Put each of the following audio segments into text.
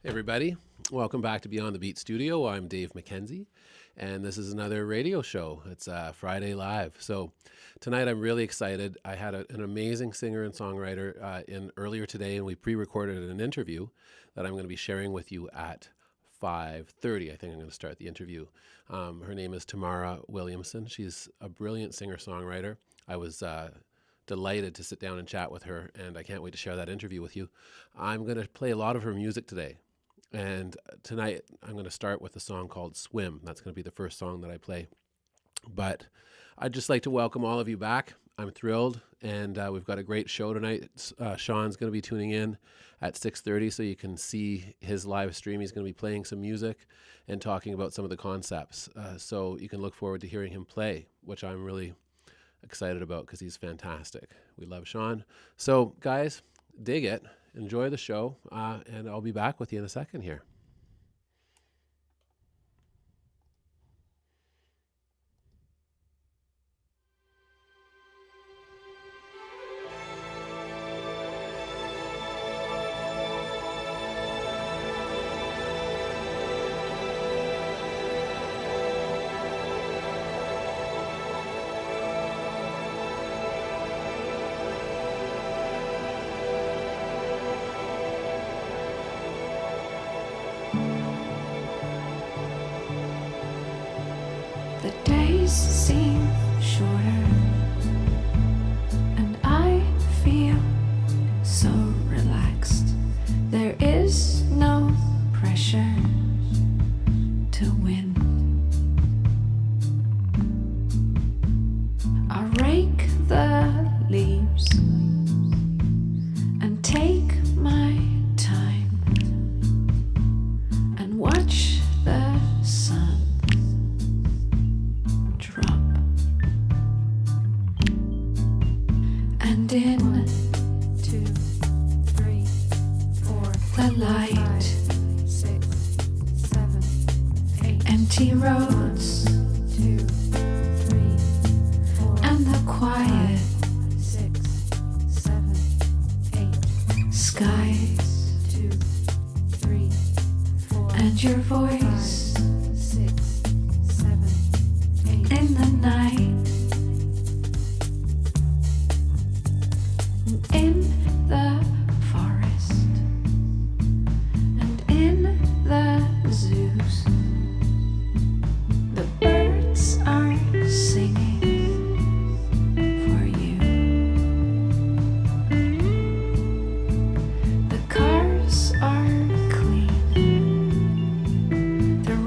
Everybody, welcome back to Beyond the Beat Studio. I'm Dave MacKenzie, and this is another radio show. It's Friday Live. So tonight I'm really excited. I had an amazing singer and songwriter in earlier today, and we pre-recorded an interview that I'm going to be sharing with you at 5:30. I think I'm going to start the interview. Her name is Tamara Williamson. She's a brilliant singer-songwriter. I was delighted to sit down and chat with her, and I can't wait to share that interview with you. I'm going to play a lot of her music today. And tonight, I'm going to start with a song called Swim. That's going to be the first song that I play. But I'd just like to welcome all of you back. I'm thrilled, and we've got a great show tonight. Sean's going to be tuning in at 6:30, so you can see his live stream. He's going to be playing some music and talking about some of the concepts. So you can look forward to hearing him play, which I'm really excited about because he's fantastic. We love Sean. So, guys, dig it. Enjoy the show, and I'll be back with you in a second here. The days seem shorter, and I feel so relaxed. There is no pressure to win. I rake the leaves and take my time and watch the sun drop. And in 1, 2, 3, 4, the light, 5, 6, 7, 8, empty roads, 2, 3, 4, and the quiet, 6, 7, 8, skies, 2, 3, 4, and your voice, 6, 7, 8, in the night. In the forest and in the zoos, the birds are singing for you. The cars are clean, the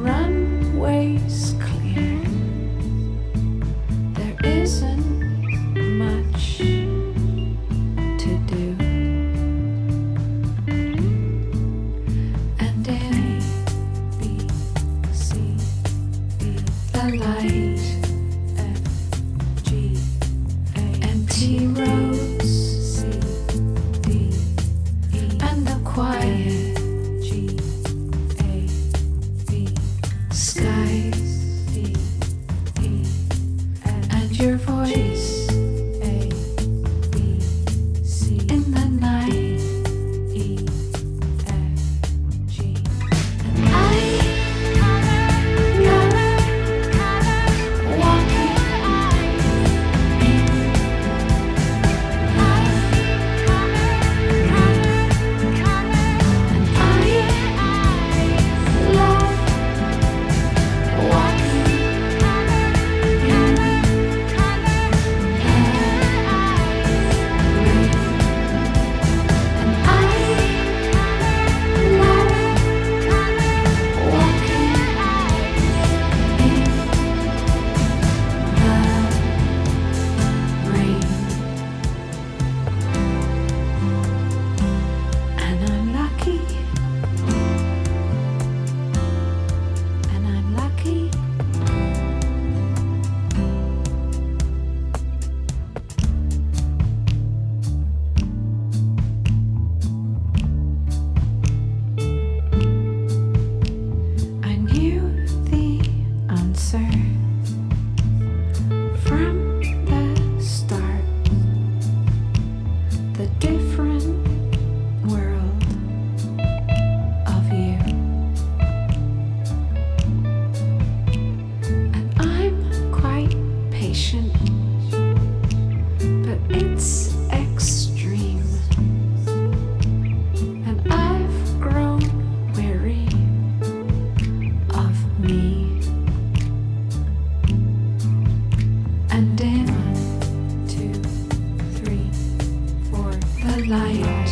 light.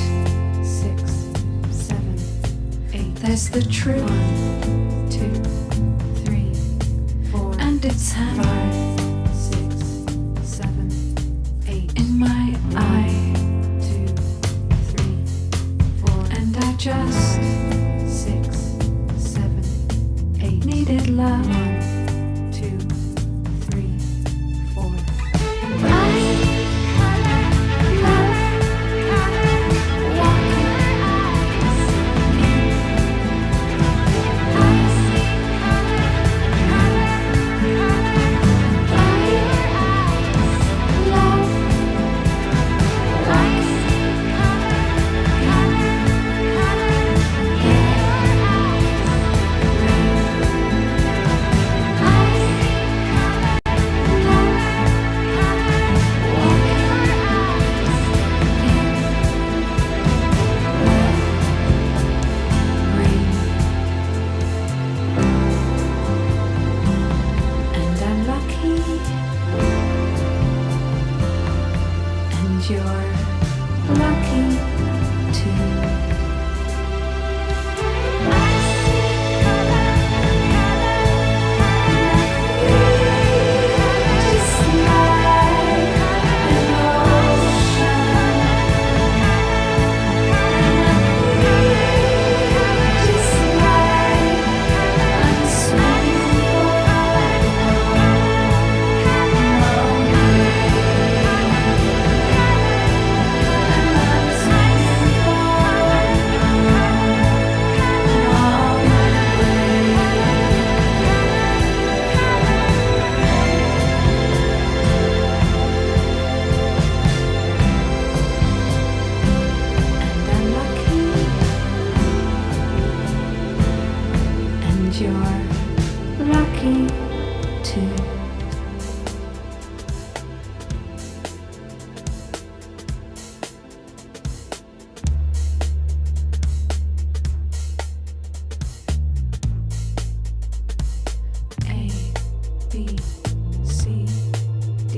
6, 7, 8. There's the truth. 1, 2, 3, 4. And it's 5, 6, 7, 8. In my eye. 2, 3, 4. And I just 6, 7, 8. Needed love. 1, 2, 3, 4. And I you're lucky too. Just like an ocean, just like unsweet. You're lucky too. A, B, C, D,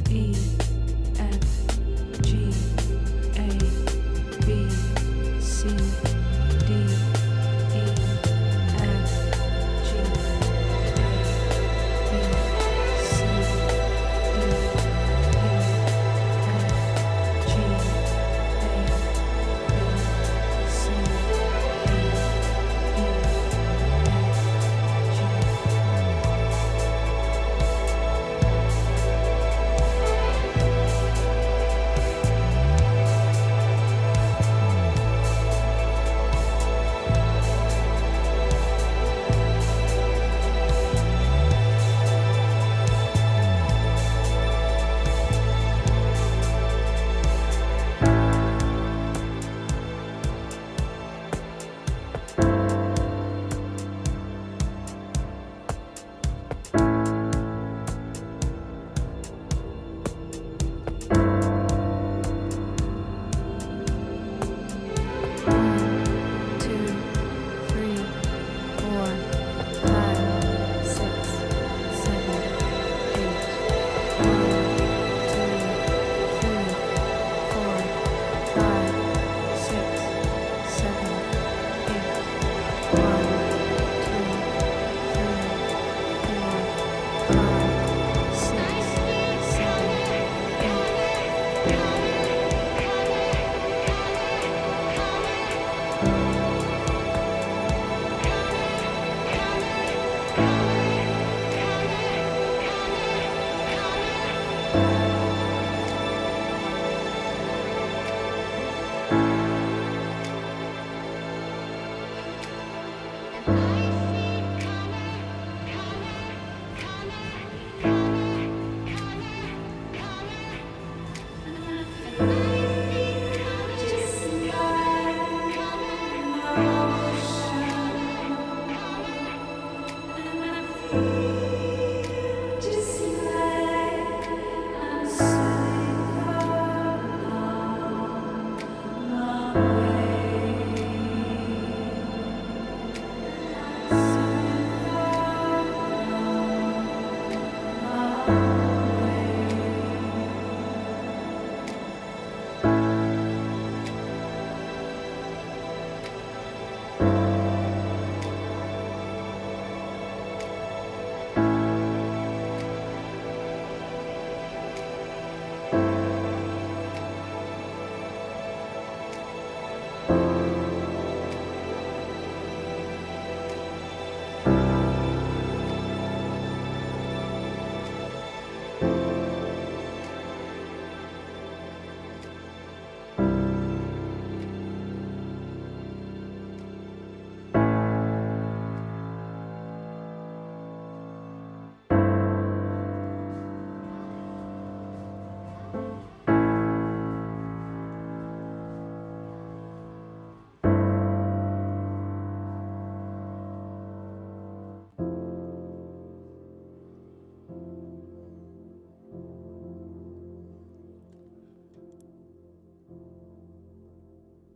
E, F, G, A, B, C, D, E, F, G, A,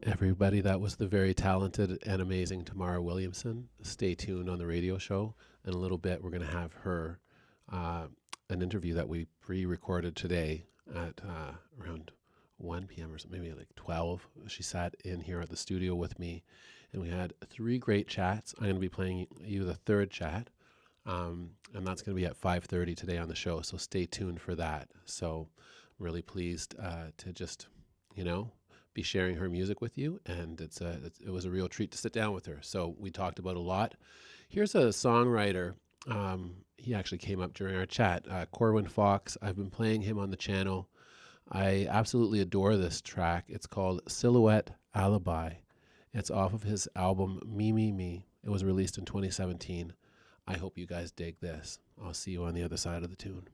Everybody, that was the very talented and amazing Tamara Williamson. Stay tuned on the radio show. In a little bit, we're going to have her, an interview that we pre-recorded today at around 1 p.m. or maybe like 12. She sat in here at the studio with me, and we had 3 great chats. I'm going to be playing you the third chat, and that's going to be at 5:30 today on the show, so stay tuned for that. So I'm really pleased to just, be sharing her music with you, and it was a real treat to sit down with her. So we talked about a lot. Here's a songwriter. He actually came up during our chat, Corwin Fox. I've been playing him on the channel. I absolutely adore this track. It's called Silhouette Alibi. It's off of his album Me, Me, Me. It was released in 2017. I hope you guys dig this. I'll see you on the other side of the tune.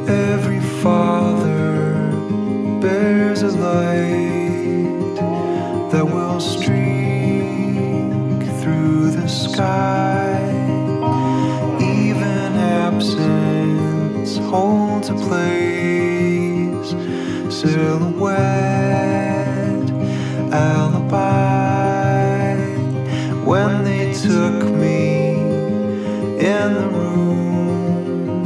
Every father bears a light that will streak through the sky. Even absence holds a place. Silhouette alibi. When they took me in the room,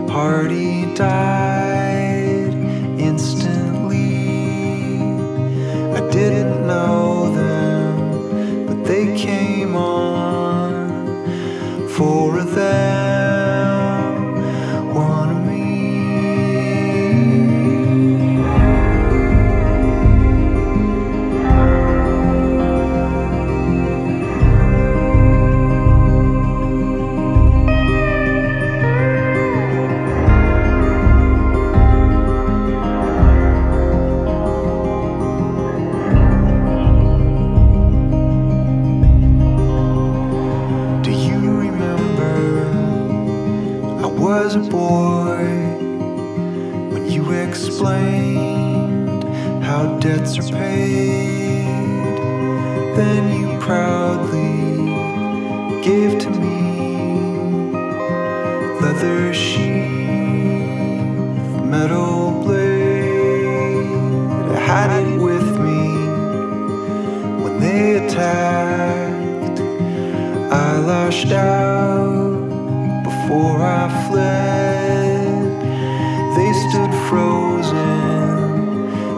party died instantly. I didn't know them, but they came on. 4 of them, 1 of me. Was a boy when you explained how debts are paid. Then you proudly gave to me leather sheath, metal blade. I had it with me when they attacked. I lashed out before I fled. They stood frozen.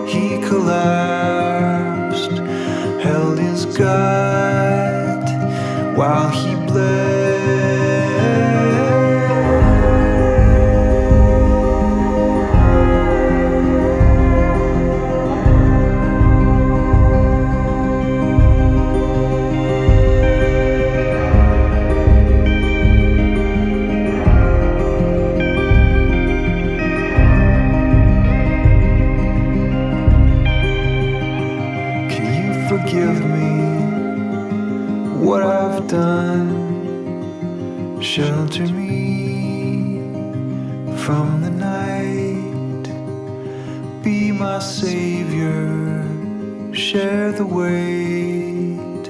He collapsed, held his gut while he bled. Forgive me what I've done. Shelter me from the night. Be my savior. Share the weight.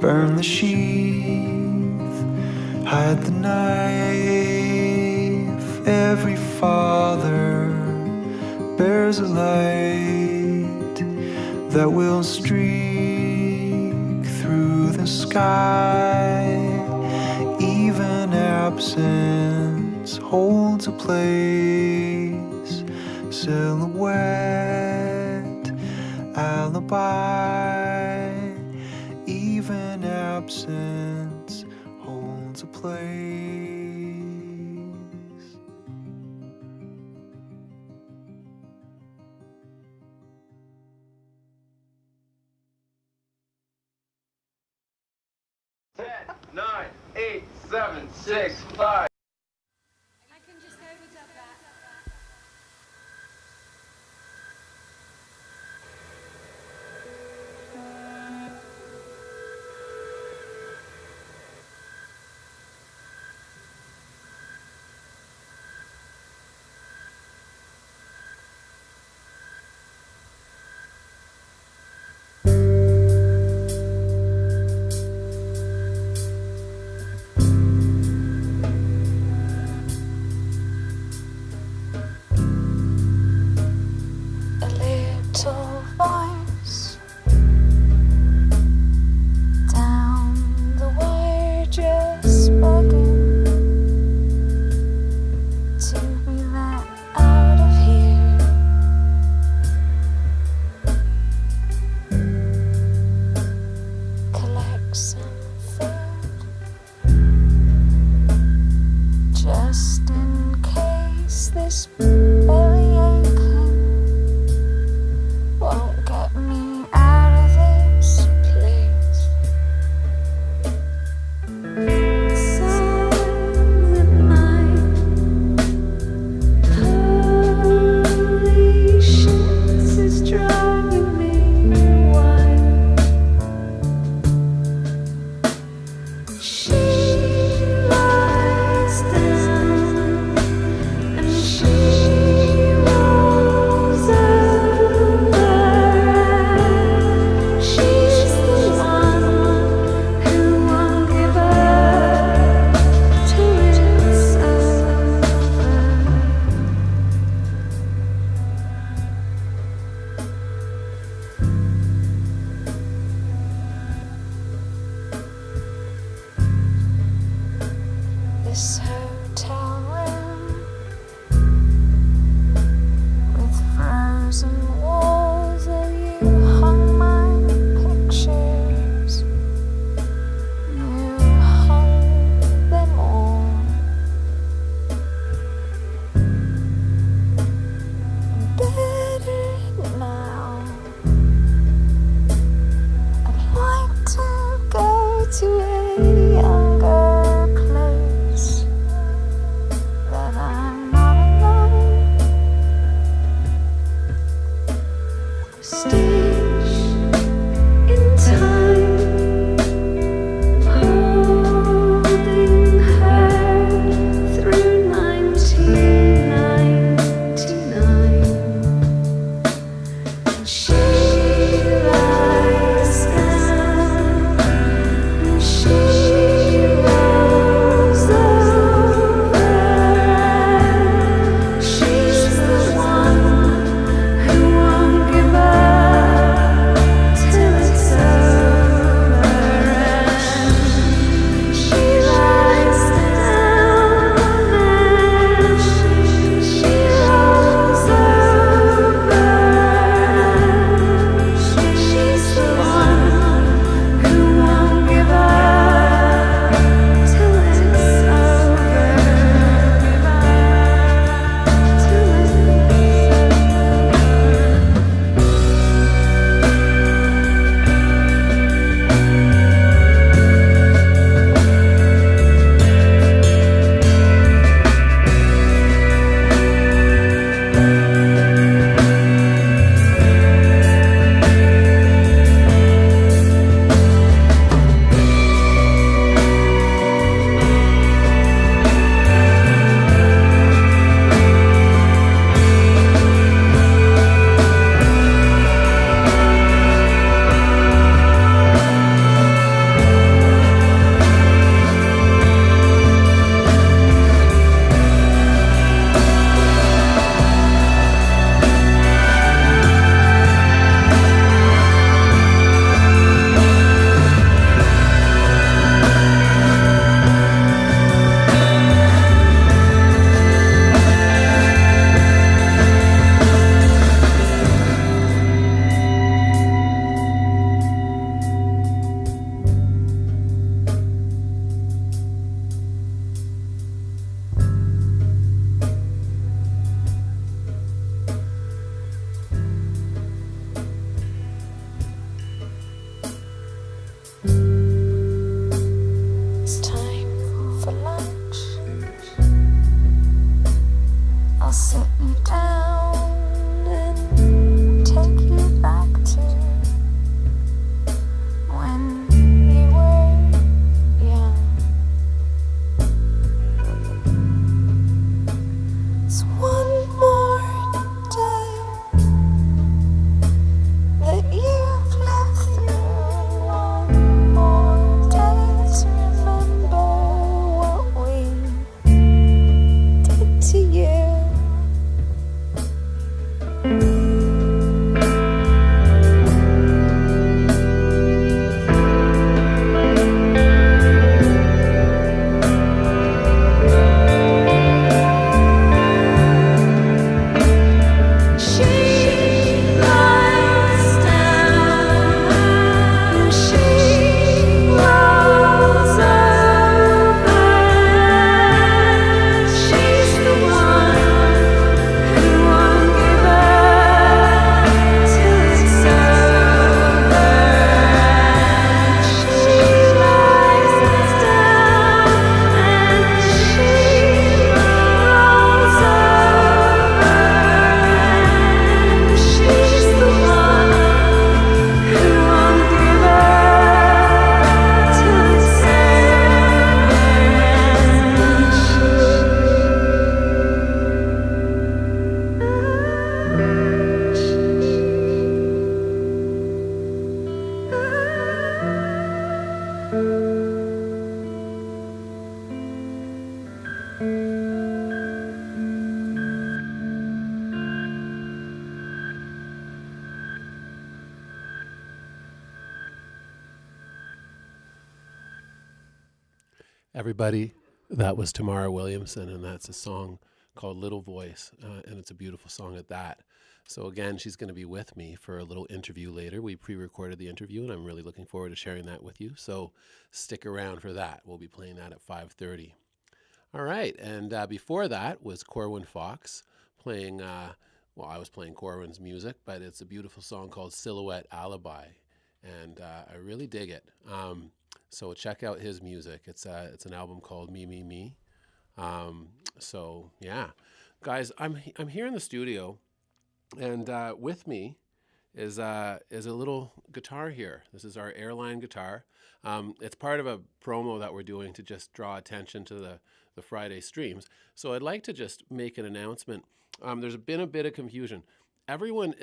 Burn the sheath. Hide the knife. Every father bears a light that will streak through the sky. Even absence holds a place. Silhouette alibi. Even absence holds a place. Nine, 8, 7, 6, 5. I can just overdub that. just in case this belly aching won't get me out of this place. Silent night, holy shit is driving me wild. She lies down and she rolls over. She's the one who won't give up till it's over. This hotel room with frozen walls of you hung my pictures. You hung them all. Better now. I'd like to go to a younger place Everybody, that was Tamara Williamson, and that's a song called Little Voice, and it's a beautiful song at that. So again, she's going to be with me for a little interview later. We pre-recorded the interview, and I'm really looking forward to sharing that with you. So stick around for that. We'll be playing that at 5:30. All right, and before that was Corwin Fox playing, well, I was playing Corwin's music, but it's a beautiful song called Silhouette Alibi, and I really dig it. So check out his music. It's an album called Me, Me, Me. So yeah, guys, I'm here in the studio, and with me is a little guitar here. This is our Airline guitar. It's part of a promo that we're doing to just draw attention to the Friday streams. So I'd like to just make an announcement. There's been a bit of confusion. Everyone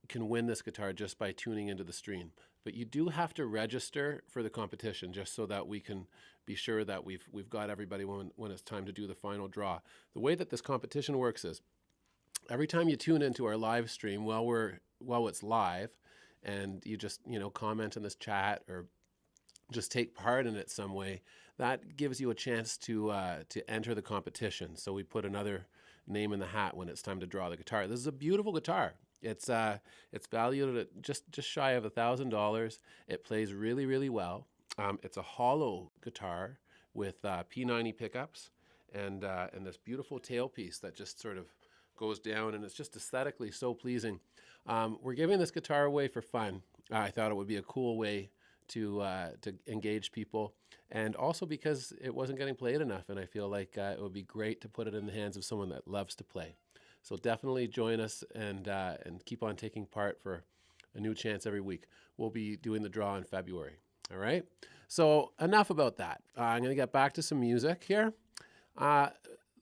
can win this guitar just by tuning into the stream, but you do have to register for the competition just so that we can be sure that we've got everybody when it's time to do the final draw. The way that this competition works is every time you tune into our live stream while it's live, and you just comment in this chat or just take part in it some way, that gives you a chance to enter the competition. So we put another name in the hat when it's time to draw the guitar. This is a beautiful guitar. It's valued at just shy of $1,000. It plays really, really well. It's a hollow guitar with P90 pickups and this beautiful tailpiece that just sort of goes down, and it's just aesthetically so pleasing. We're giving this guitar away for fun. I thought it would be a cool way to engage people, and also because it wasn't getting played enough, and I feel like it would be great to put it in the hands of someone that loves to play. So definitely join us and keep on taking part for a new chance every week. We'll be doing the draw in February. All right. So enough about that. I'm going to get back to some music here. The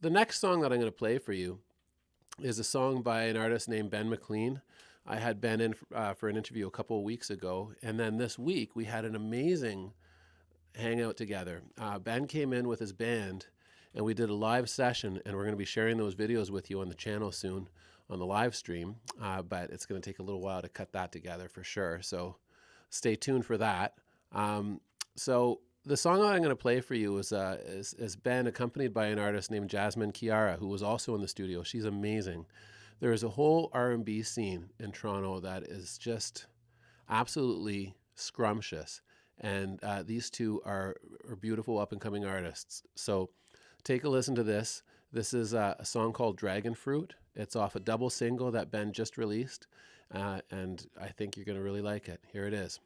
next song that I'm going to play for you is a song by an artist named Ben McLean. I had Ben in for an interview a couple of weeks ago, and then this week we had an amazing hangout together. Ben came in with his band, and we did a live session, and we're going to be sharing those videos with you on the channel soon on the live stream, but it's going to take a little while to cut that together for sure, so stay tuned for that. So the song that I'm going to play for you is Ben, accompanied by an artist named Jasmine Kiara, who was also in the studio. She's amazing. There is a whole R&B scene in Toronto that is just absolutely scrumptious, and these two are beautiful up-and-coming artists. So take a listen to this. This is a song called Dragon Fruit. It's off a double single that Ben just released, and I think you're going to really like it. Here it is.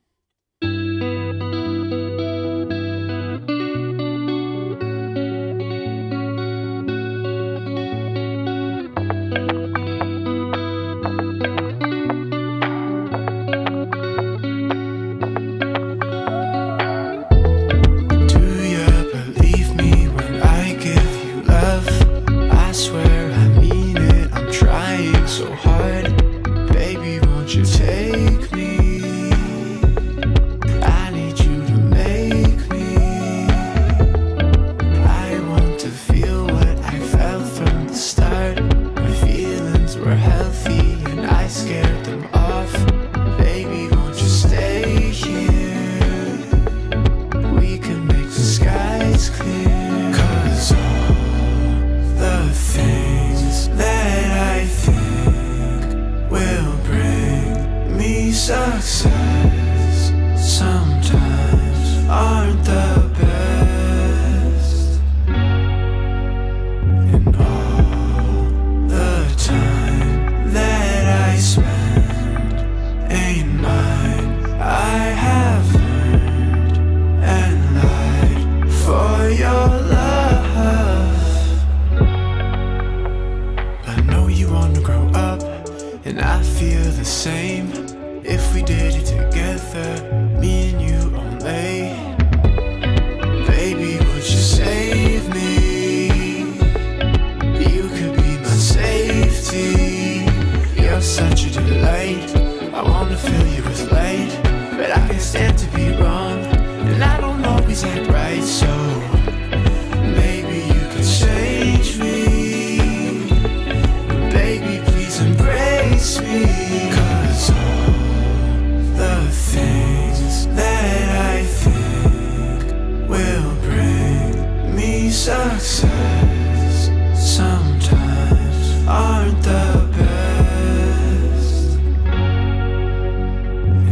Success sometimes aren't the best, and all the time that I spend ain't mine. I have learned and lied for your love. I know you wanna grow up, and I feel the same. If we did it together, me and you only, baby, would you save me? You could be my safety. You're such a delight. I wanna fill you with light, but I can't stand to be wrong, and I don't always act right. So maybe you could change sunsets sometimes aren't the best.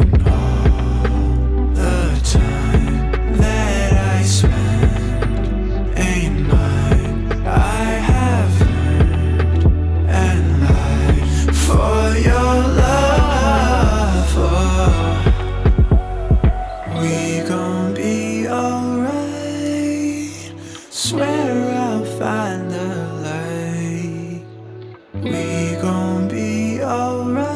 And all the time that I spend ain't mine. I have learned and lied for your love. Oh, we gon' be alright. Swear I'll find the light. We gon' be alright.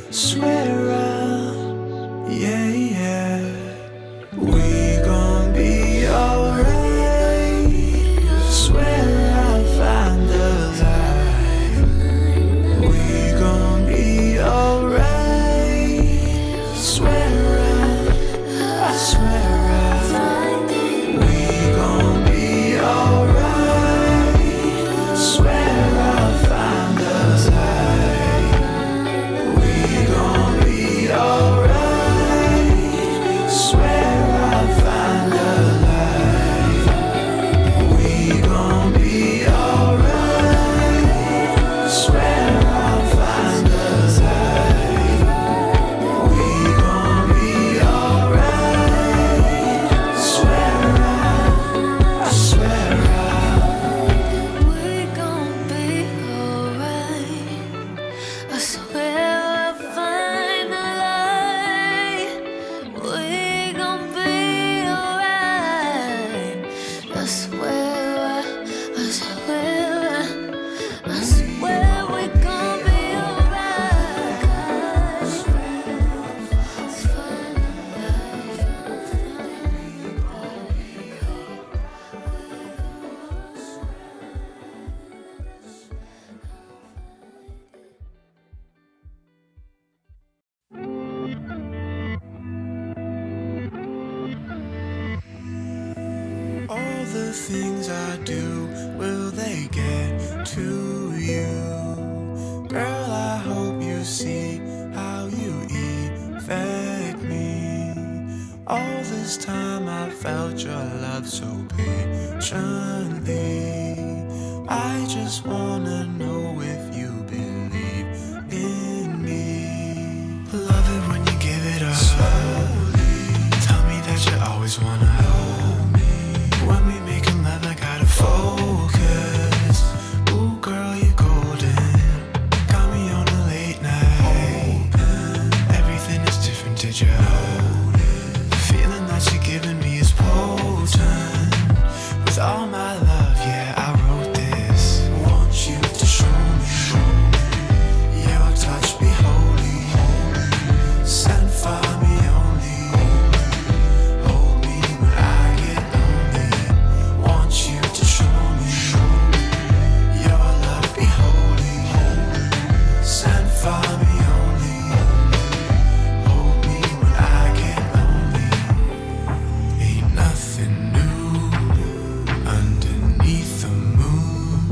Swear I'll, yeah, yeah. We gon' be alright. Swear I'll find the light. We gon' be alright. Swear I'll, I swear I'll. We gon' be alright. Swear I'll find the light. We gon' be alright. Swear I'll find the light. We gon' be alright. Swear I'll find the light. We gon' be alright. Swear I'll, I swear I'll. We gon' be alright. I swear I'll find the light. We gon' be alright. I swear we gon' be alright. Let's find the light. All the things I do, will they get to you? Girl, I hope you see how you affect me. All this time I felt your love so patiently. I just wanna know if you believe in me. Love it when you give it up slowly. Tell me that you always wanna hold me. When we making love, I gotta focus. Ooh, girl, you're golden. Got me on a late night. Everything is different, did you hold it? The feeling that you're giving me is potent. With all my love, yeah, I wrote this. Want you to show me your touch be holy. Sent for me only. Hold me when I get lonely. Want you to show me your love be holy. Sent for me only. Hold me when I get lonely. Ain't nothing new underneath the moon.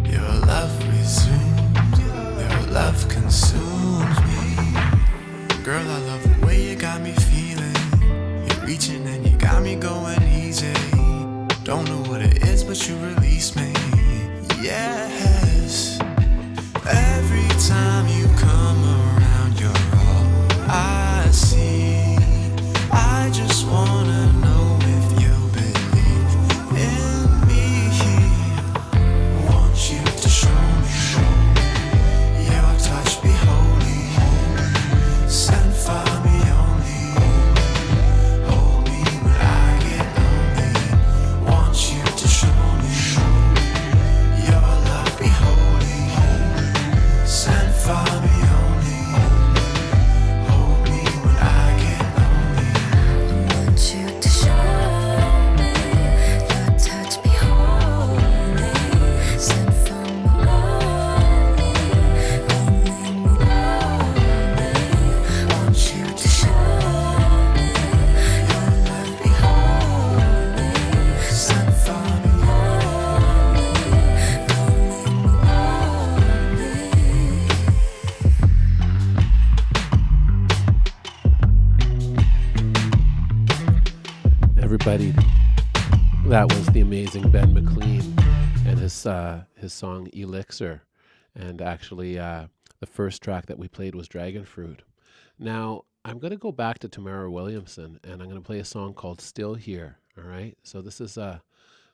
Your love resumes. Your love consumes me. Girl, I love the way you got me feeling. You're reaching and you got me going easy. Don't know what it is, but you release me. Yes. Every time you come around, you're all I see. I just wanna know if you believe in me. Want you to show me your touch be holy. Sent for me only. Hold me when I get lonely. Want you to show me your love be holy. That was the amazing Ben McLean and his song Elixir. And actually, the first track that we played was Dragon Fruit. Now, I'm going to go back to Tamara Williamson, and I'm going to play a song called Still Here. All right? So this is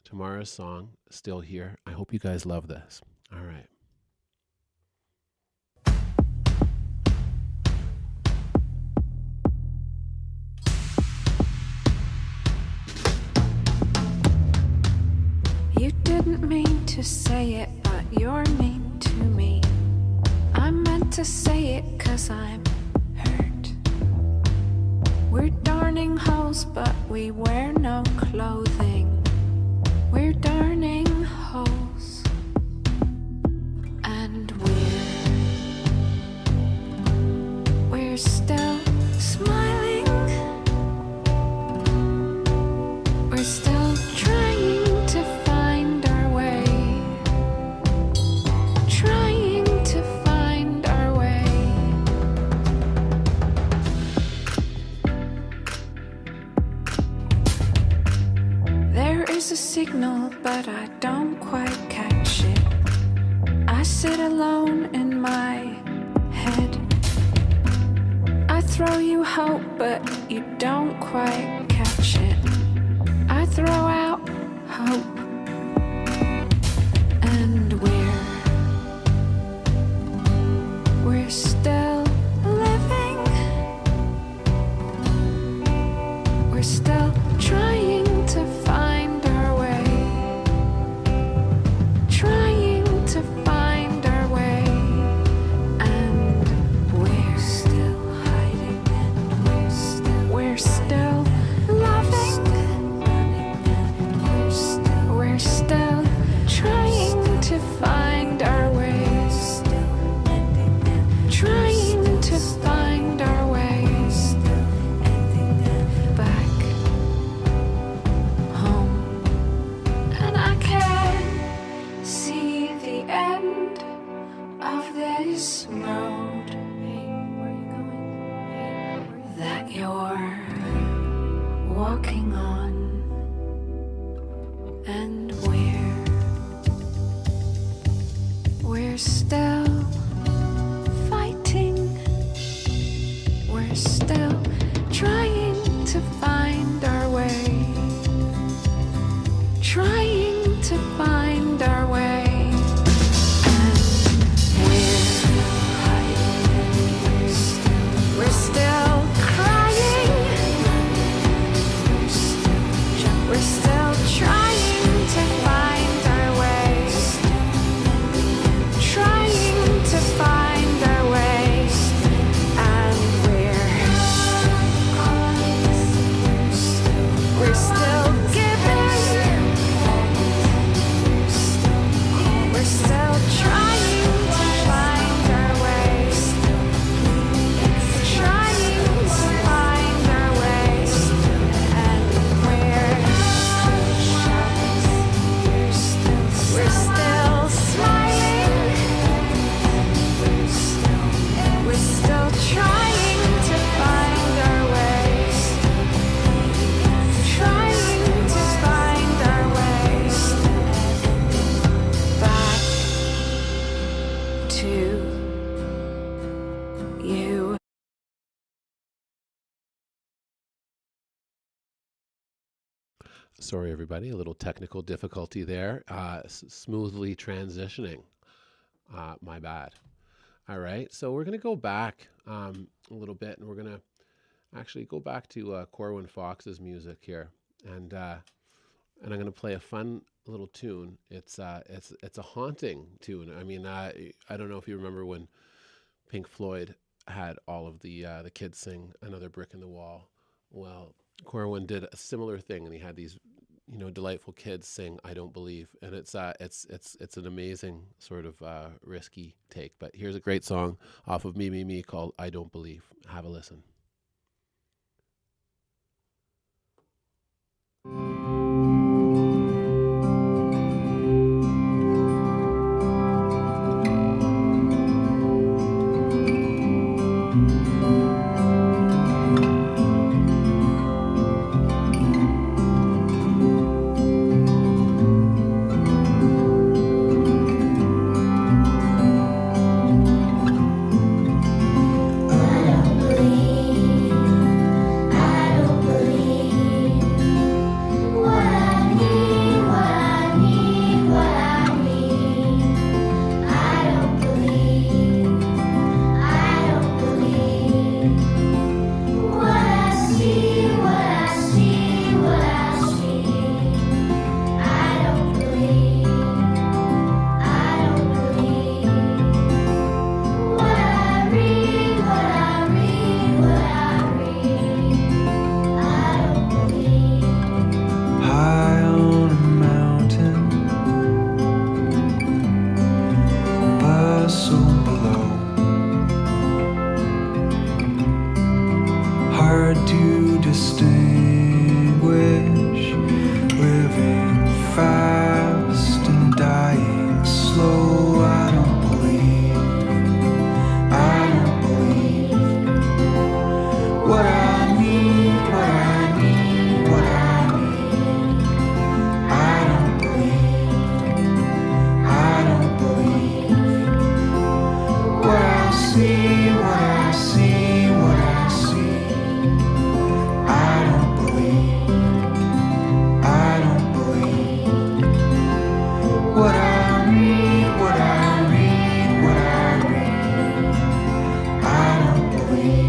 Tamara's song, Still Here. I hope you guys love this. All right. You didn't mean to say it, but you're mean to me. I meant to say it 'cause I'm hurt. We're darning holes, but we wear no clothing. We're darning holes. And we're still smiling. We're still trying to find our way. Trying to find our way. There is a signal, but I don't quite catch it. I sit alone in my head. I throw you hope, but you don't quite catch it. I throw out hope. And we're still living. We're still trying to find our way. Trying to find our way. And we're still hiding, and we're still loving. We're still trying to find our way. Trying to find our way back home. And I can see the end of this road that you're walking on. And we're still fighting. We're still trying to find our way. Trying to find our way. And we're hiding. We're still crying. We're still trying to find our way. Trying to find our way. And we're still giving. We're still trying to find our way. Trying to find our way. And we're still smiling. We're still trying to find our way. Trying to find our way back to you. Sorry, everybody. A little technical difficulty there. Smoothly transitioning. My bad. All right. So we're going to go back a little bit, and we're going to actually go back to Corwin Fox's music here, and I'm going to play a fun little tune. It's a haunting tune. I mean, I don't know if you remember when Pink Floyd had all of the kids sing "Another Brick in the Wall." Well, Corwin did a similar thing, and he had these, delightful kids sing "I Don't Believe," and it's an amazing sort of risky take. But here's a great song off of Me Me Me called "I Don't Believe." Have a listen. what I read, what I read, what I read, I don't believe.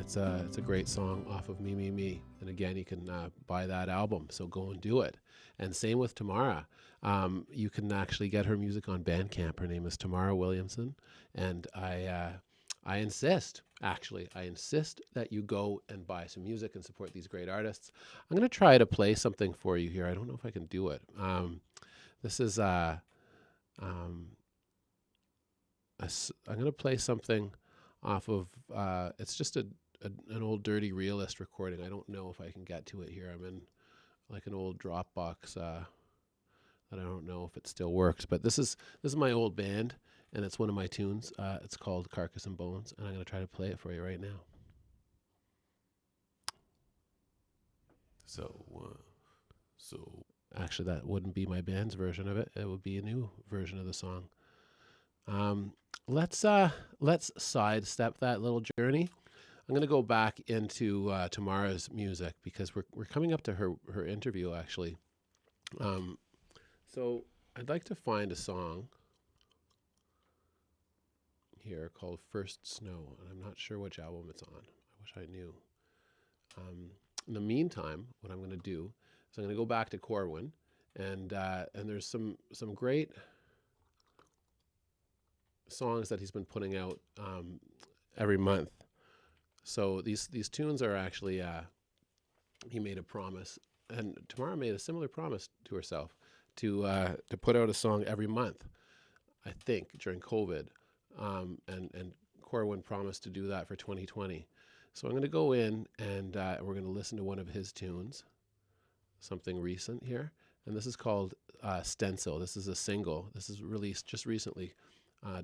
It's a great song off of Me, Me, Me. And again, you can buy that album, so go and do it. And same with Tamara. You can actually get her music on Bandcamp. Her name is Tamara Williamson. And I insist that you go and buy some music and support these great artists. I'm going to try to play something for you here. I don't know if I can do it. This is, I'm going to play something off of, it's just an old Dirty Realist recording. I don't know if I can get to it here. I'm in like an old Dropbox that I don't know if it still works. But this is my old band, and it's one of my tunes. It's called Carcass and Bones, and I'm going to try to play it for you right now. So actually, that wouldn't be my band's version of it. It would be a new version of the song. Let's sidestep that little journey. I'm going to go back into Tamara's music because we're coming up to her interview actually. So I'd like to find a song here called First Snow, and I'm not sure which album it's on. I wish I knew. In the meantime, what I'm going to do is I'm going to go back to Corwin, and there's some great songs that he's been putting out every month. So these tunes are actually, he made a promise, and Tamara made a similar promise to herself to put out a song every month, I think, during COVID. And Corwin promised to do that for 2020. So I'm going to go in and we're going to listen to one of his tunes, something recent here. And this is called Stencil. This is a single. This is released just recently,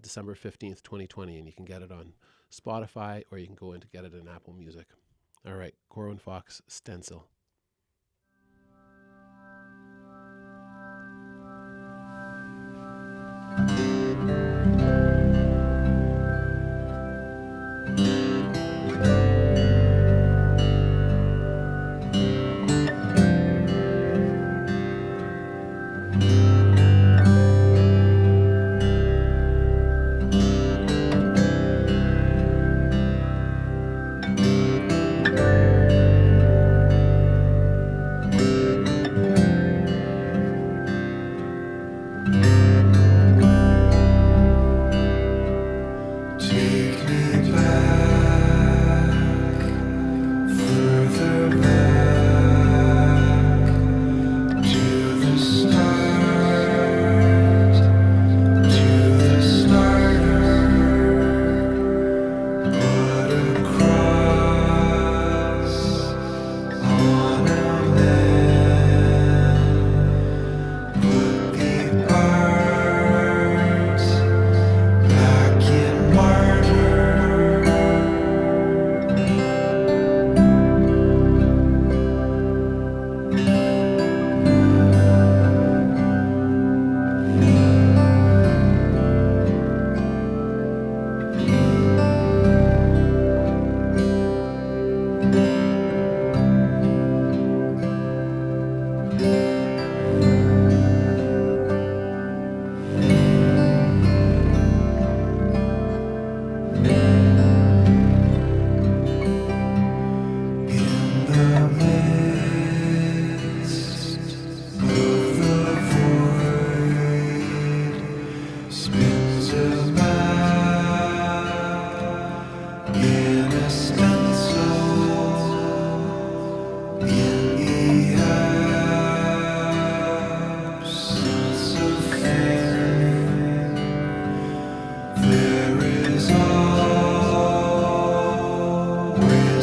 December 15th, 2020. And you can get it on Spotify, or you can go in to get it in Apple Music. All right, Corwin Fox, Stencil.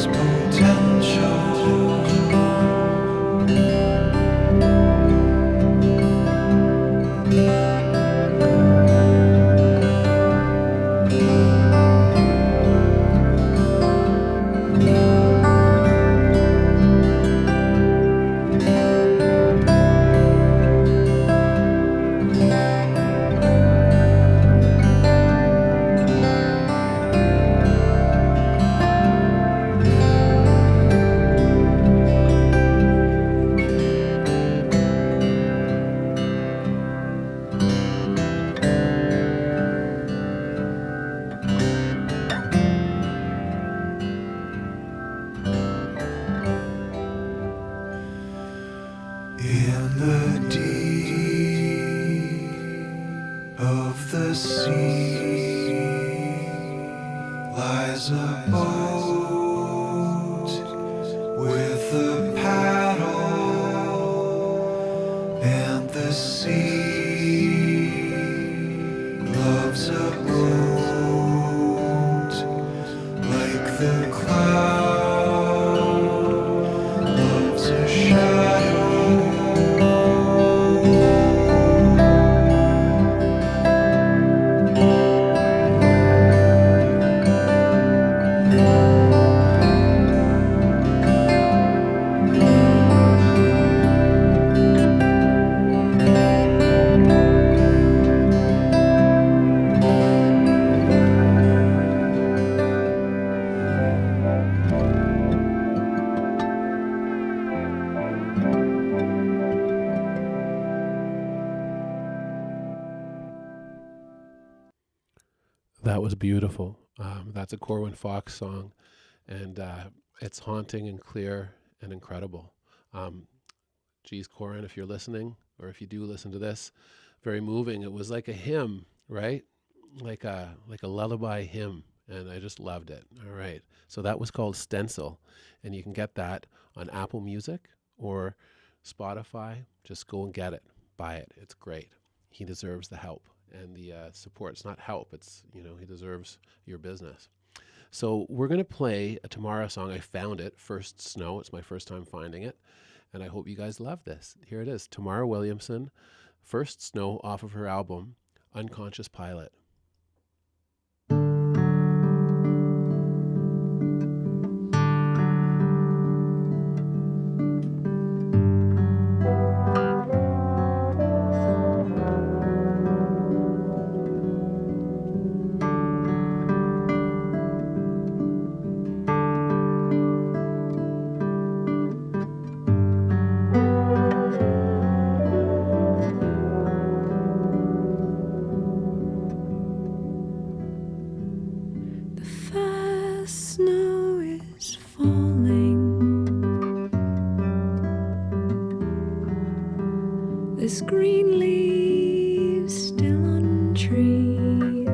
has potential. In the deep of the sea lies a boat with a paddle, and the sea loves a boat like the cloud loves a shadow. That was beautiful. That's a Corwin Fox song, and it's haunting and clear and incredible. Geez, Corin, if you're listening, or if you do listen to this, very moving. It was like a hymn, right? Like a lullaby hymn, and I just loved it. All right, so that was called Stencil, and you can get that on Apple Music or Spotify. Just go and get it, buy it. It's great. He deserves the help and the support. It's not help. It's, he deserves your business. So we're going to play a Tamara song. I found it, First Snow. It's my first time finding it. And I hope you guys love this. Here it is, Tamara Williamson, First Snow, off of her album, Unconscious Pilot. There's green leaves still on trees.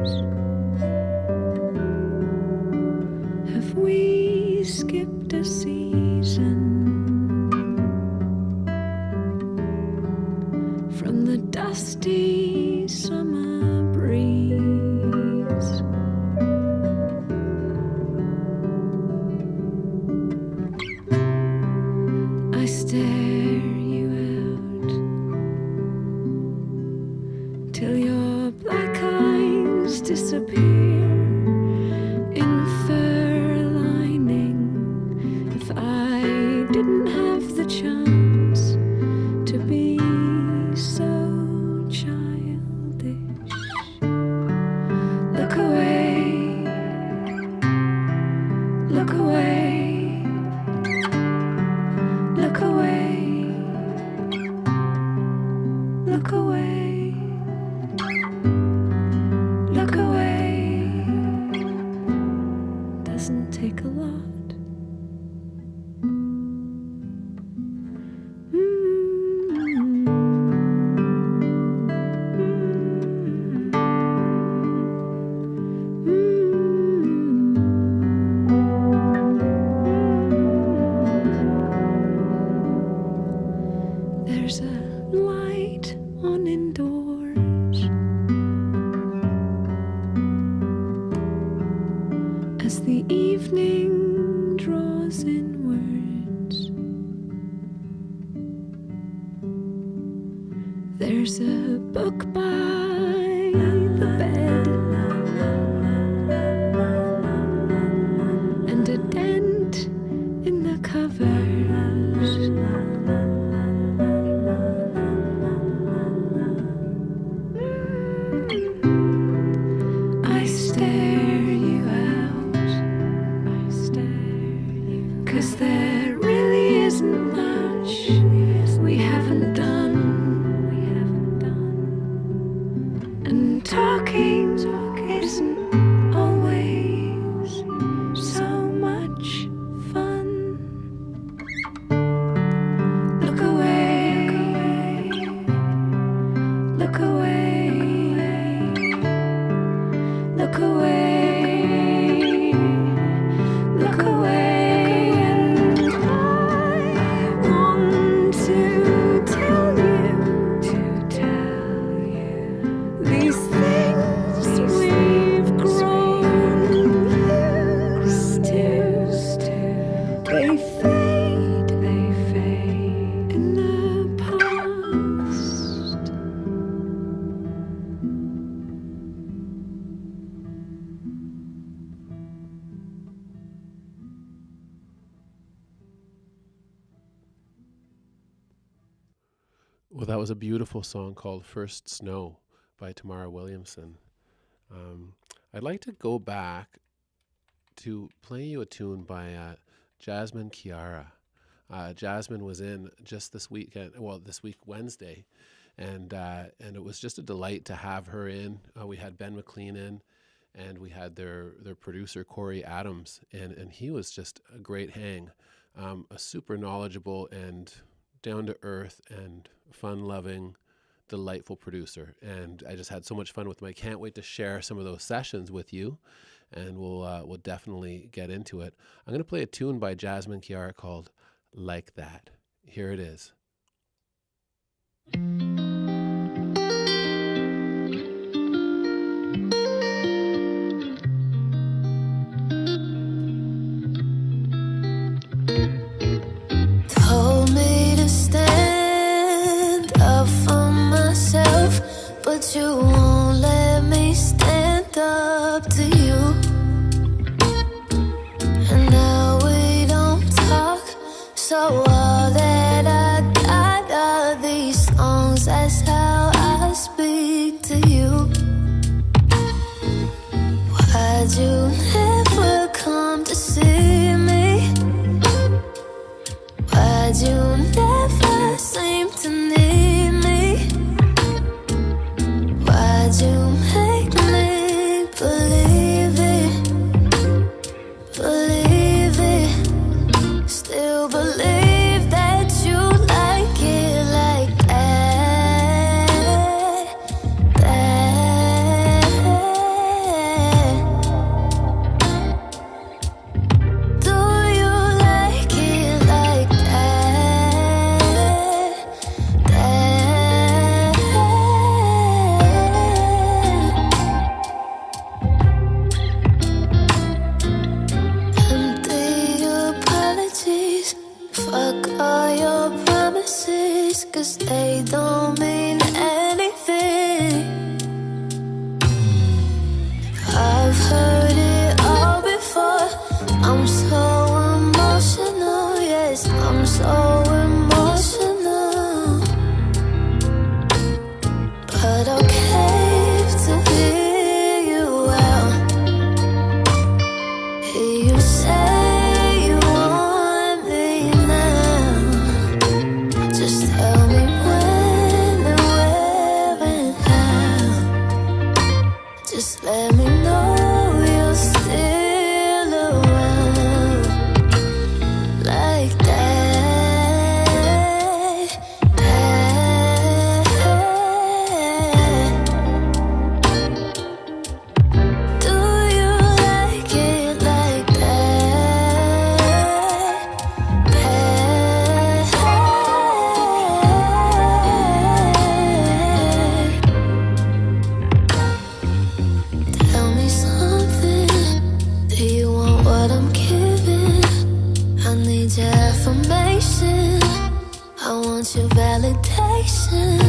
Have we skipped a season from the dusty summer breeze? I stare you out till your black eyes disappear in fur lining. If I didn't have the chance to be so childish, look away, look away, look away, look away, look away. Doesn't take a lot. There's a book by the bed and a dent in the covers. I stare you out. I stare you, 'cause there really isn't much we haven't done. And talking isn't always so much fun. Look away, look away, look away, look away. And I want to tell you these things we've grown used to. They fade in the past. Well, that was a beautiful song called First Snow by Tamara Williamson. I'd like to go back to play you a tune by Jasmine Chiara. Jasmine was in just this weekend, this week Wednesday, and it was just a delight to have her in. We had Ben McLean in, and we had their producer Corey Adams, and he was just a great hang, a super knowledgeable and down to earth and fun-loving, delightful producer. And I just had so much fun with him. I can't wait to share some of those sessions with you, and we'll definitely get into it. I'm going to play a tune by Jasmine Chiara called Like That. Here it is. Told me to stand up for myself, but you won't let me stand up to you. And now we don't talk, so all that I got are these songs. That's how I speak to you. Why'd you never come to see me? Why'd you never seem to need me? Why'd you make me believe it, still believe that you like it like that? Do you like it like empty apologies, fuck all your promises, 'cause they don't mean anything. I've heard it all before. I'm so emotional, yes, I'm so emotional. But I'll cave to hear you out. Hear you say you want me now. Just tell me when and where and how. Just let me know you're still around. Like that, Do you like it like Tell me something. Do you want what I'm giving? I need your affirmation. I want your validation.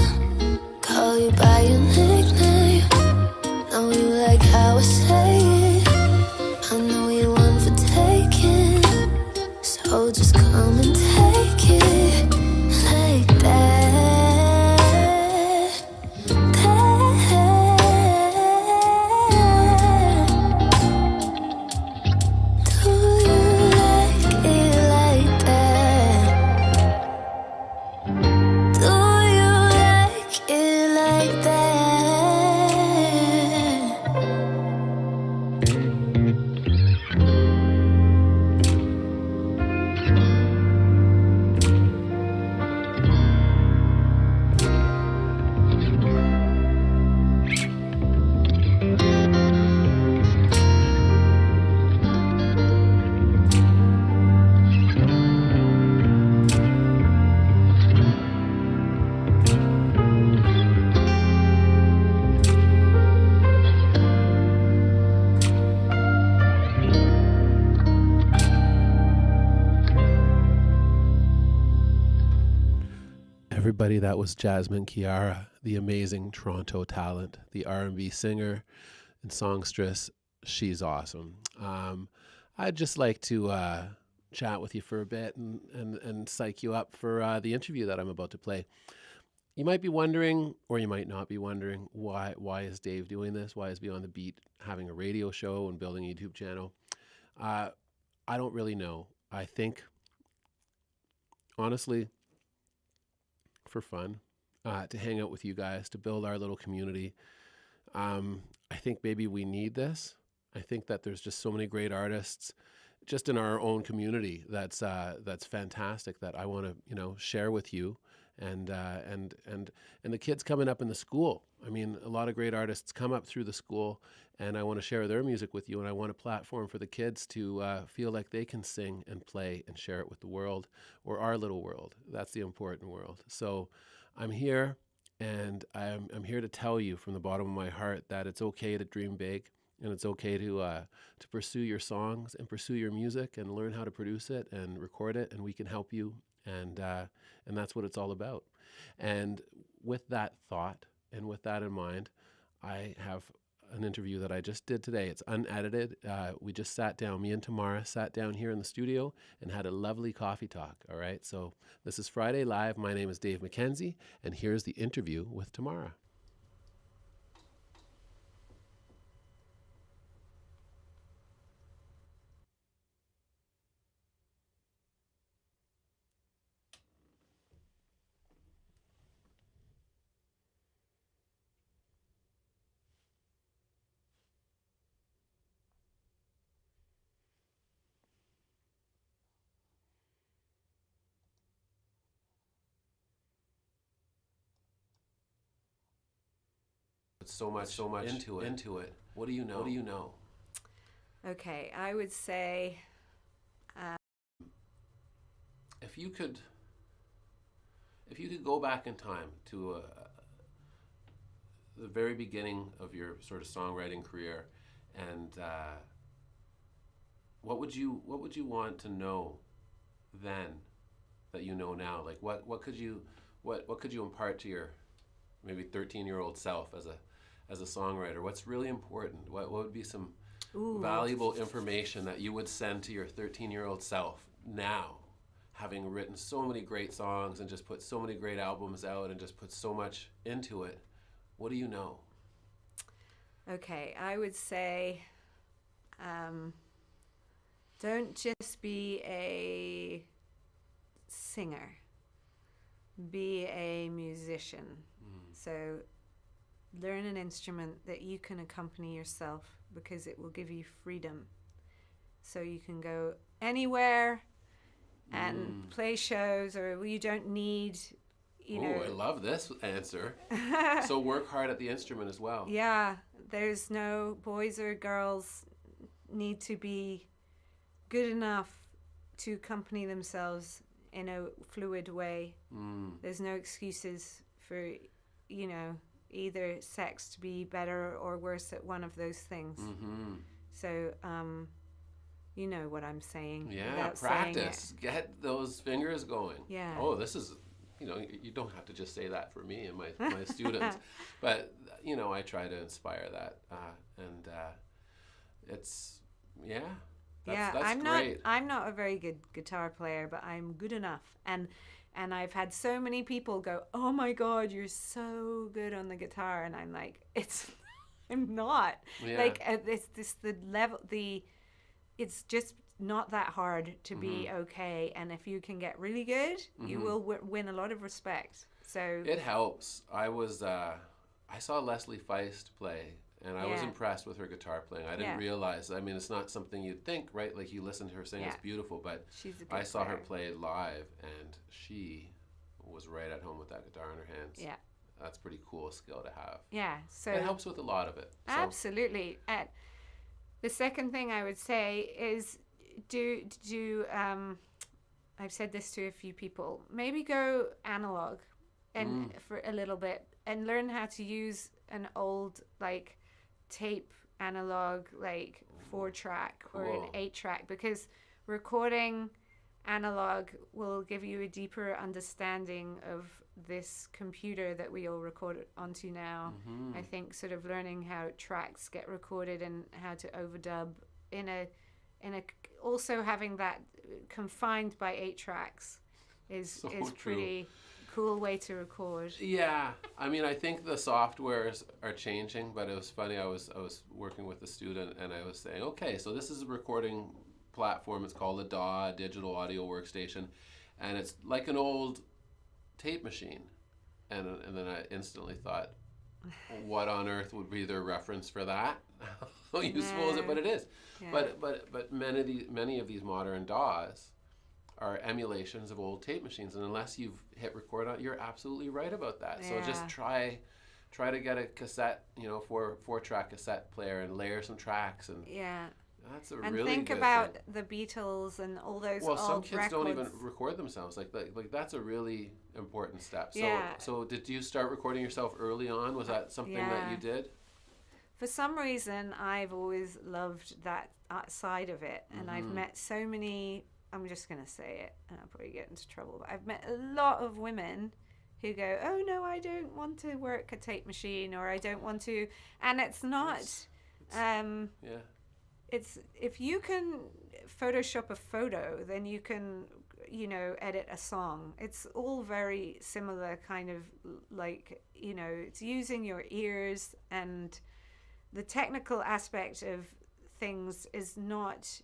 So just come and take it like that. Do you like it like that? Do you like it like that? Everybody, that was Jasmine Chiara, the amazing Toronto talent, the R&B singer and songstress. She's awesome. I'd just like to chat with you for a bit and psych you up for the interview that I'm about to play. You might be wondering, or you might not be wondering, why is Dave doing this? Why is Beyond the Beat having a radio show and building a YouTube channel? I don't really know. I think, honestly, for fun, to hang out with you guys, to build our little community. I think maybe we need this. I think that there's just so many great artists just in our own community that's fantastic that I want to share with you and the kids coming up in the school. I mean, a lot of great artists come up through the school, and I want to share their music with you, and I want a platform for the kids to feel like they can sing and play and share it with the world, or our little world. That's the important world. So I'm here, and I'm here to tell you from the bottom of my heart that it's okay to dream big, and it's okay to pursue your songs and pursue your music and learn how to produce it and record it, and we can help you, and that's what it's all about. And with that thought and with that in mind, I have an interview that I just did today. It's unedited. We just sat down, me and Tamara sat down here in the studio and had a lovely coffee talk, all right? So this is Friday Live. My name is Dave MacKenzie, and here's the interview with Tamara. So much into it. What do you know? Okay, I would say If you could go back in time to the very beginning of your sort of songwriting career, and what would you want to know then that you know now? Like what could you impart to your maybe 13-year-old self as a songwriter? What's really important? What would be some valuable information that you would send to your 13-year-old self now, having written so many great songs and just put so many great albums out and just put so much into it? What do you know? okay, I would say don't just be a singer, be a musician. So learn an instrument that you can accompany yourself, because it will give you freedom. So you can go anywhere and play shows, or you don't need, I love this answer. So work hard at the instrument as well. Yeah, there's no boys or girls need to be good enough to accompany themselves in a fluid way. There's no excuses for, either sex to be better or worse at one of those things. So, you know what I'm saying. Yeah, practice. Get those fingers going. Yeah. Oh, this is, you don't have to just say that for me and my students, but, I try to inspire that. And it's, I'm great. not a very good guitar player, but I'm good enough. And I've had so many people go, "Oh my God, you're so good on the guitar," and I'm like, I'm not. Yeah. Like it's the level it's just not that hard to be okay. And if you can get really good, you will win a lot of respect. So It helps. I saw Leslie Feist play, and I was impressed with her guitar playing. I didn't realize. I mean, it's not something you'd think, right? Like you listen to her sing, it's beautiful. But she's a good I saw her player. play live, and she was right at home with that guitar in her hands. Yeah. That's a pretty cool skill to have. Yeah. So It helps with a lot of it. So, absolutely. The second thing I would say is I've said this to a few people. Maybe go analog, and for a little bit, and learn how to use an old like tape analog, like 4-track or an 8-track, because recording analog will give you a deeper understanding of this computer that we all record onto now. I think sort of learning how tracks get recorded and how to overdub in a also having that confined by 8 tracks is pretty cool way to record. Yeah, I mean, I think the softwares are changing, but it was funny. I was working with a student, and I was saying, okay, so this is a recording platform. It's called a DAW, Digital Audio Workstation, and it's like an old tape machine. And then I instantly thought, what on earth would be their reference for that? How useful is it? But it is. Yeah. But many of these modern DAWs are emulations of old tape machines, and unless you've hit record on, you're absolutely right about that. So just try to get a cassette, 4-track cassette player, and layer some tracks, and that's a really think good about thing. the Beatles and all those Well, old some kids records. don't even record themselves. Like that's a really important step. So Yeah. so did you start recording yourself early on? Was that something that you did? For some reason, I've always loved that side of it, and I've met so many. I'm just gonna say it, and I'll probably get into trouble. But I've met a lot of women who go, "Oh no, I don't want to work a tape machine, or I don't want to," and it's not. It's if you can Photoshop a photo, then you can, edit a song. It's all very similar, kind of like, it's using your ears, and the technical aspect of things is not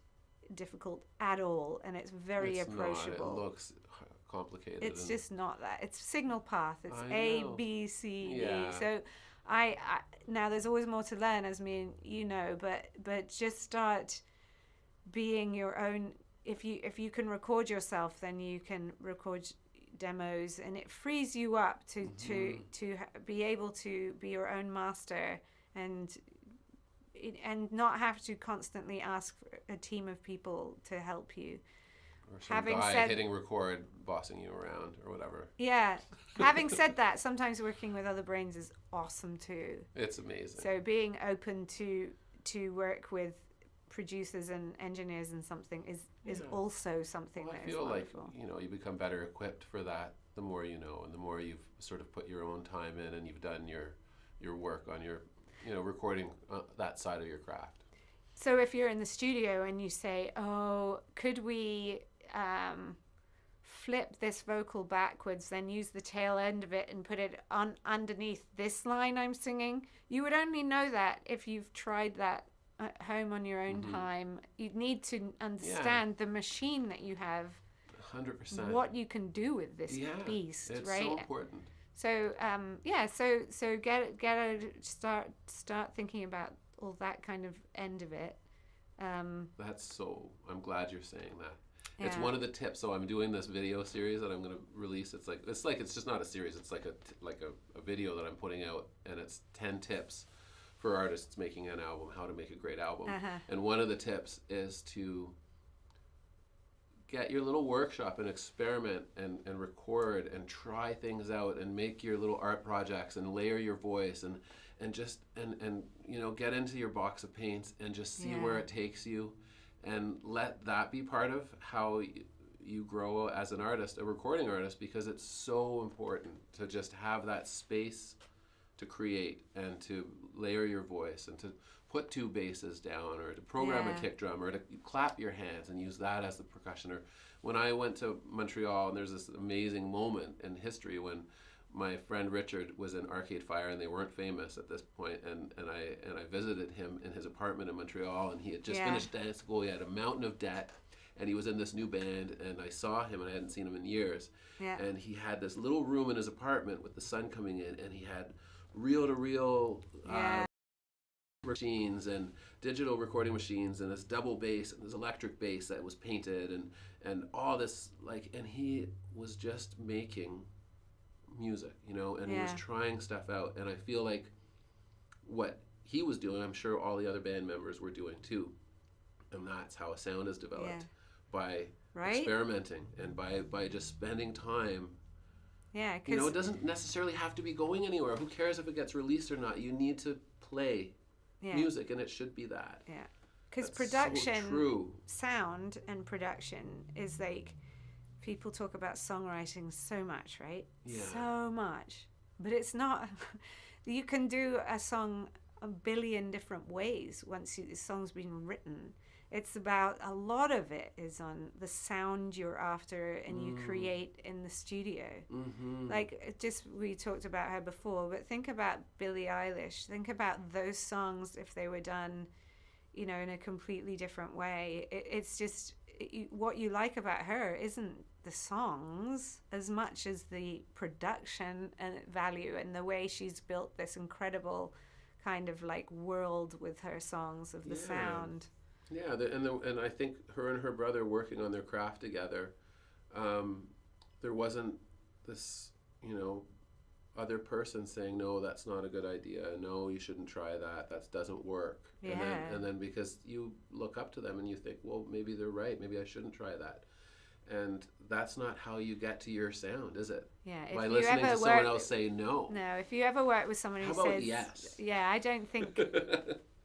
difficult at all, and it's very approachable. Not. It looks complicated. It's just not that. It's signal path. It's I A, know. B, C, Yeah. D. So I now there's always more to learn, as me and you know, but just start being your own. If you can record yourself, then you can record demos, and it frees you up to be able to be your own master and not have to constantly ask for a team of people to help you. Or some Having guy said- hitting record, bossing you around, or whatever. Yeah. Having said that, sometimes working with other brains is awesome too. It's amazing. So being open to work with producers and engineers and something is also something Well, that I is feel like wonderful. you become better equipped for that the more you know, and the more you've sort of put your own time in, and you've done your work on your recording that side of your craft. So if you're in the studio and you say, "Oh, could we flip this vocal backwards, then use the tail end of it and put it on underneath this line I'm singing," you would only know that if you've tried that at home on your own time. You'd need to understand the machine that you have, 100%. what you can do with this beast, it's right? so important. So so start thinking about all that kind of end of it. I'm glad you're saying that. It's Yeah. one of the tips. So I'm doing this video series that I'm going to release. It's just not a series. It's like a video that I'm putting out, and it's 10 tips for artists making an album, how to make a great album. And one of the tips is to get your little workshop and experiment and record and try things out and make your little art projects and layer your voice and get into your box of paints and just see where it takes you, and let that be part of how you grow as an artist, a recording artist, because it's so important to just have that space to create and to layer your voice and to put 2 basses down, or to program Yeah. a kick drum, or to clap your hands and use that as the percussion. Or when I went to Montreal, and there's this amazing moment in history when my friend Richard was in Arcade Fire, and they weren't famous at this point, and I visited him in his apartment in Montreal, and he had just Yeah. finished dance school. He had a mountain of debt, and he was in this new band, and I saw him, and I hadn't seen him in years. Yeah. And he had this little room in his apartment with the sun coming in, and he had reel-to-reel Yeah. machines and digital recording machines, and this double bass and this electric bass that was painted, and all this, like, and he was just making music, you know, and he was Yeah. trying stuff out. And I feel like what he was doing, I'm sure all the other band members were doing too, and that's how a sound is developed. Yeah. By Right? experimenting and by just spending time. Yeah, You know, it because doesn't necessarily have to be going anywhere. Who cares if it gets released or not? You need to play music, and it should be that. Yeah, because That's production, so true. sound and production is like, people talk about songwriting so much, right? Yeah. So much, but it's not. You can do a song a billion different ways once the song's been written. It's about, a lot of it is on the sound you're after and you create in the studio. Mm-hmm. Like, just, we talked about her before, but think about Billie Eilish. Think about those songs if they were done, you know, in a completely different way. It's just, what you like about her isn't the songs as much as the production and value, and the way she's built this incredible kind of like world with her songs of the sound. Yeah, and I think her and her brother working on their craft together, there wasn't this, you know, other person saying, no, that's not a good idea. No, you shouldn't try that. That doesn't work. Yeah. And then because you look up to them and you think, well, maybe they're right. Maybe I shouldn't try that. And that's not how you get to your sound, is it? Yeah. By listening to someone else say no. No, if you ever work with someone who How about says yes? Yeah, I don't think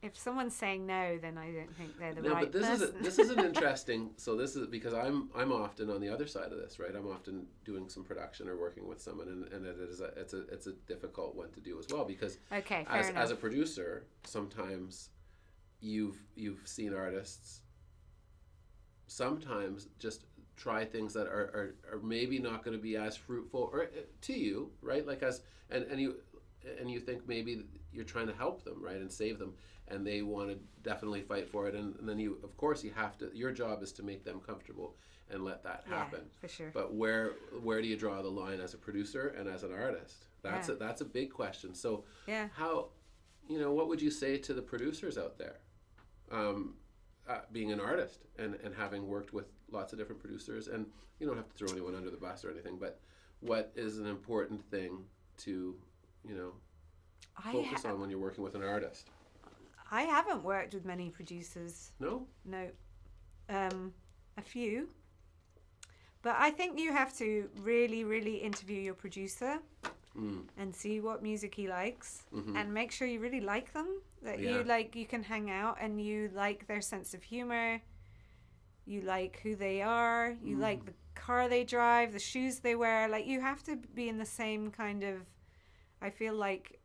if someone's saying no, then I don't think they're the No, right but this person. this is an interesting. So this is because I'm often on the other side of this, right? I'm often doing some production or working with someone, and it's a difficult one to do as well, because Okay, fair enough. as a producer, sometimes you've seen artists sometimes just try things that are maybe not going to be as fruitful or to you, right? Like and you think maybe you're trying to help them, right, and save them, and they want to definitely fight for it, and then you, of course, you have to. Your job is to make them comfortable and let that happen. Yeah, for sure. But where do you draw the line as a producer and as an artist? That's a big question. So Yeah. how, what would you say to the producers out there, being an artist and having worked with lots of different producers, and you don't have to throw anyone under the bus or anything, but what is an important thing to focus on when you're working with an artist? I haven't worked with many producers. No? No. A few. But I think you have to really, really interview your producer and see what music he likes, and make sure you really like them. That you can hang out and you like their sense of humor. You like who they are. You like the car they drive, the shoes they wear. Like, you have to be in the same kind of, I feel like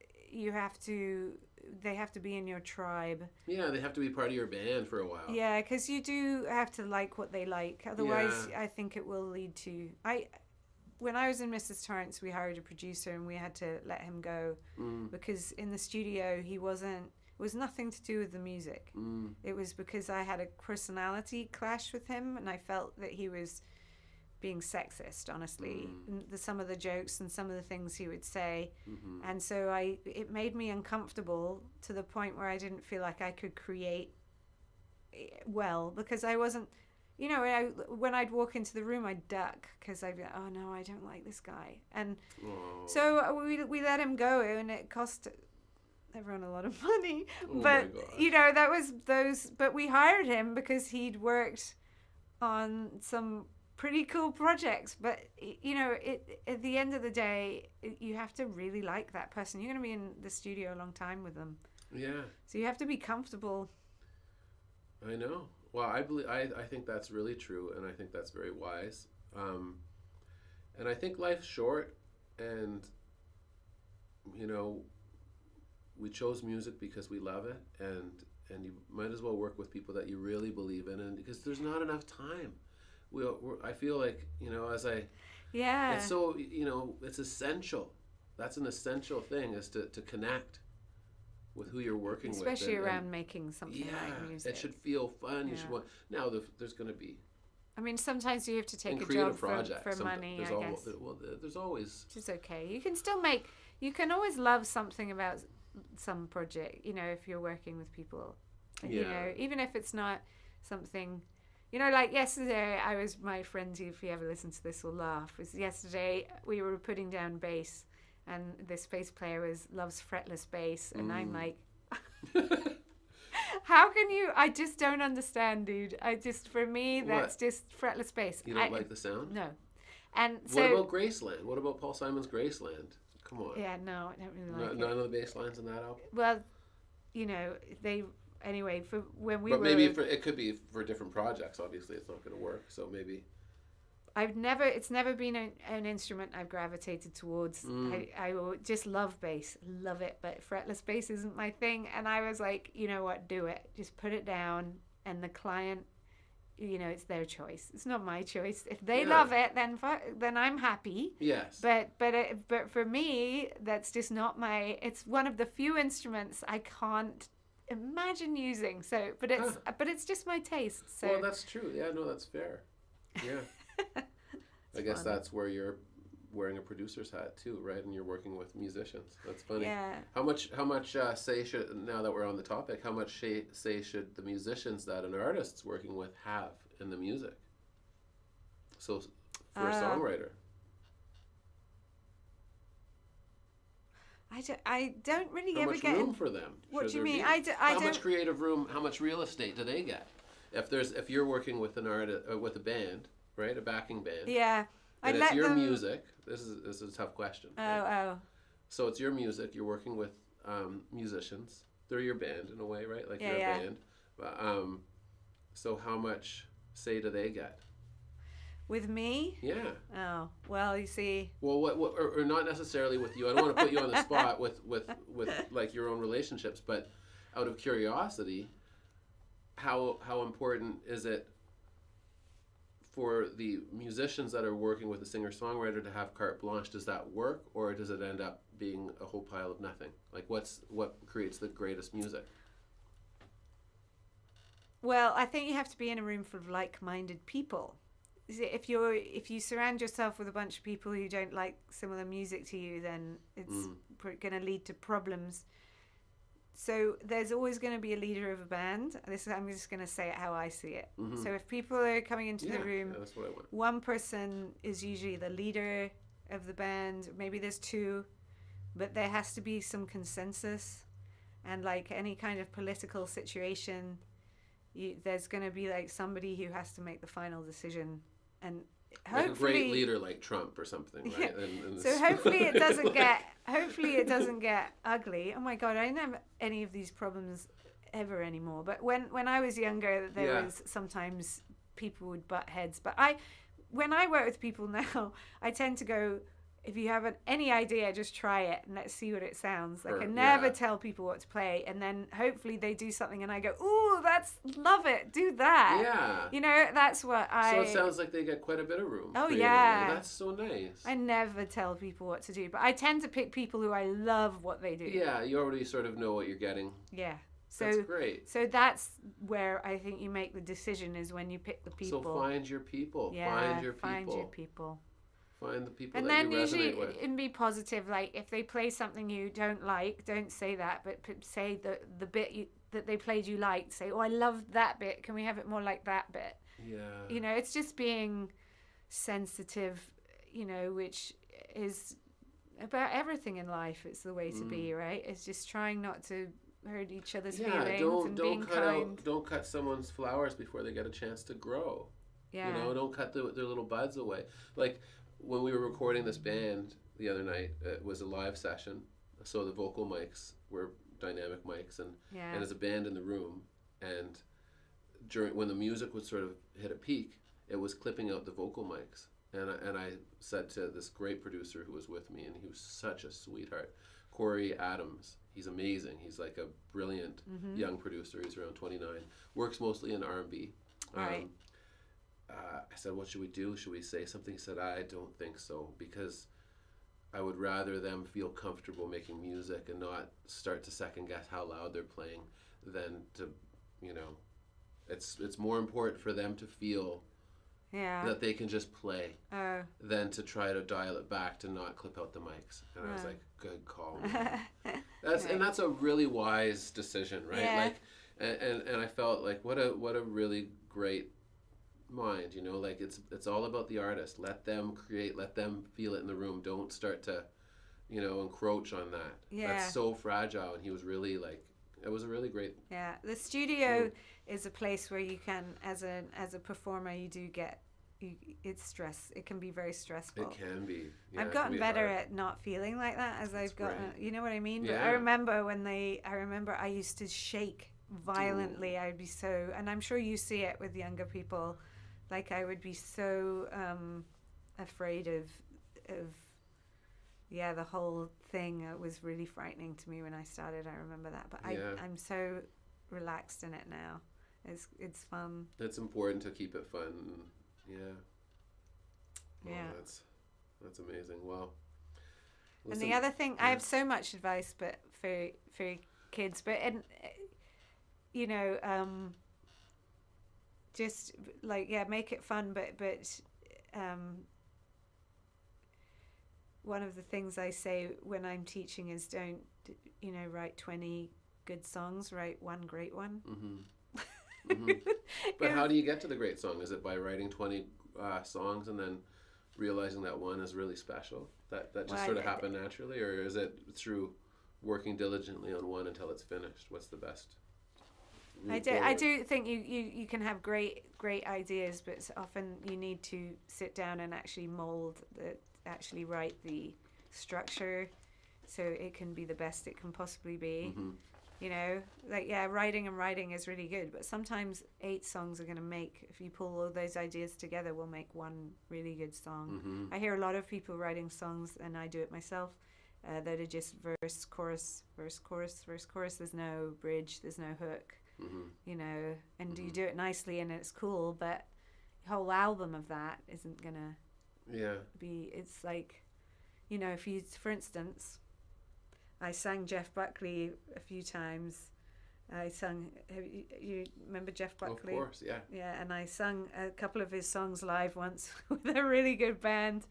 they have to be in your tribe. Yeah, they have to be part of your band for a while. Yeah, because you do have to like what they like. Otherwise, I think it will lead to... When I was in Mrs. Torrance, we hired a producer and we had to let him go because in the studio, it was nothing to do with the music. It was because I had a personality clash with him, and I felt that he was being sexist, honestly. Some of the jokes and some of the things he would say. And so it made me uncomfortable to the point where I didn't feel like I could create well, because I wasn't, when I'd walk into the room, I'd duck because I'd be like, oh no, I don't like this guy. And so we let him go, and it cost everyone a lot of money. But, that was but we hired him because he'd worked on some pretty cool projects. But, at the end of the day, you have to really like that person. You're going to be in the studio a long time with them. Yeah. So you have to be comfortable. I know. Well, I think that's really true, and I think that's very wise. And I think life's short, and, we chose music because we love it, and and you might as well work with people that you really believe in, and because there's not enough time. I feel like, Yeah. it's so, it's essential. That's an essential thing, is to connect with who you're working with. Especially around making something like music. It should feel fun. You Yeah. should want. Now there's going to be. I mean, sometimes you have to take a creative job projects, for money, I guess. There's always. Which is okay. You can still you can always love something about some project, if you're working with people. Yeah. Even if it's not something, like yesterday, my friends, if you ever listen to this will laugh, was yesterday we were putting down bass, and this bass player loves fretless bass, and I'm like, how can you? I just don't understand, dude. For me, that's just fretless bass. You don't like the sound? No. And so. What about Graceland? What about Paul Simon's Graceland? Come on. Yeah, no, I don't really like it. None of the bass lines in that album? Well, anyway, for when we but were. maybe it could be for different projects. Obviously, it's not going to work. So maybe. It's never been an instrument I've gravitated towards. I just love bass, love it, but fretless bass isn't my thing. And I was like, you know what, do it. Just put it down, and the client, it's their choice. It's not my choice. If they love it, then I'm happy. Yes. But for me, that's just not my. It's one of the few instruments I can't imagine using. So, but it's just my taste. So. Well, that's true. Yeah, no, that's fair. Yeah. I guess that's where you're wearing a producer's hat too, right? And you're working with musicians. That's funny. Yeah. How much say should, now that we're on the topic, how much say should the musicians that an artist's working with have in the music? So for a songwriter. I don't really how ever much get room for them? What do you there mean? be? How much creative room? How much real estate do they get? If you're working with an artist with a band, right, a backing band. Yeah. And it's your music. This is a tough question. Oh. So it's your music. You're working with musicians. They're your band in a way, right? Like you're a band. But, so how much say do they get? With me? Yeah. Oh, well, you see. Well, or not necessarily with you. I don't want to put you on the spot with like your own relationships, but out of curiosity, how important is it for the musicians that are working with a singer-songwriter to have carte blanche? Does that work, or does it end up being a whole pile of nothing? Like, what creates the greatest music? Well, I think you have to be in a room full of like-minded people. If you surround yourself with a bunch of people who don't like similar music to you, then it's going to lead to problems. So there's always going to be a leader of a band. I'm just going to say it how I see it. Mm-hmm. So if people are coming into the room, that's what I want. One person is usually the leader of the band. Maybe there's two, but there has to be some consensus. And like any kind of political situation, there's going to be like somebody who has to make the final decision. And like a great leader like Trump or something, right? Yeah. So hopefully it doesn't get ugly. Oh my God, I didn't have any of these problems ever anymore. But when I was younger, there was sometimes people would butt heads. But when I work with people now, I tend to go, if you have any idea, just try it and let's see what it sounds like. I never tell people what to play, and then hopefully they do something and I go, ooh, love it, do that. Yeah. That's what So it sounds like they get quite a bit of room. Oh, creatively. yeah. That's so nice. I never tell people what to do, but I tend to pick people who I love what they do. Yeah, you already sort of know what you're getting. Yeah. So, that's great. So that's where I think you make the decision, is when you pick the people. So find your people. Yeah, find your people. Find your people. Find the people and that then you usually resonate with. And be positive. Like if they play something you don't like, don't say that, but say the bit that they played you liked. Say, oh, I loved that bit. Can we have it more like that bit? Yeah. It's just being sensitive, which is about everything in life. It's the way to be, right? It's just trying not to hurt each other's feelings and being kind. Don't cut someone's flowers before they get a chance to grow. Yeah. Don't cut their little buds away. Like when we were recording this band the other night, it was a live session, so the vocal mics were dynamic mics, and as a band in the room, and when the music would sort of hit a peak, it was clipping out the vocal mics, and I said to this great producer who was with me, and he was such a sweetheart, Corey Adams. He's amazing. He's like a brilliant young producer. He's around 29. Works mostly in R&B. Right. I said, what should we do? Should we say something? He said, I don't think so, because I would rather them feel comfortable making music and not start to second guess how loud they're playing than to, it's more important for them to feel that they can just play than to try to dial it back to not clip out the mics. And I was like, good call. And that's a really wise decision, right? Yeah. Like, and I felt like what a really great mind, like it's all about the artist. Let them create, let them feel it in the room. Don't start to, encroach on that. Yeah. That's so fragile. And he was really like, it was a really great. Yeah, the studio is a place where you can, as a performer, you do get, it's stress. It can be very stressful. It can be. Yeah, I've it can gotten be better hard. at not feeling like that as I've gotten. great. You know what I mean? But Yeah. I remember I used to shake violently. I'd be so, and I'm sure you see it with younger people. Like I would be so afraid of the whole thing. It was really frightening to me when I started. I remember that, but I'm so relaxed in it now. It's fun. It's important to keep it fun. Yeah. Well, Yeah. That's amazing. Well. And the other thing, I have so much advice, but for kids, but just like make it fun, but one of the things I say when I'm teaching is don't write 20 good songs, write one great one. But how do you get to the great song? Is it by writing 20 songs and then realizing that one is really special? That just sort of happened naturally, or is it through working diligently on one until it's finished? What's the best? I do think you can have great ideas, but often you need to sit down and actually actually write the structure so it can be the best it can possibly be. Writing is really good, but sometimes 8 songs are going to make, if you pull all those ideas together, will make one really good song. I hear a lot of people writing songs, and I do it myself, that are just verse, chorus, verse, chorus, verse, chorus. There's no bridge, there's no hook, and you do it nicely and it's cool, but a whole album of that isn't going to be, it's like, if you, for instance, I sang Jeff Buckley a few times. You remember Jeff Buckley? Of course, yeah. Yeah, and I sung a couple of his songs live once with a really good band.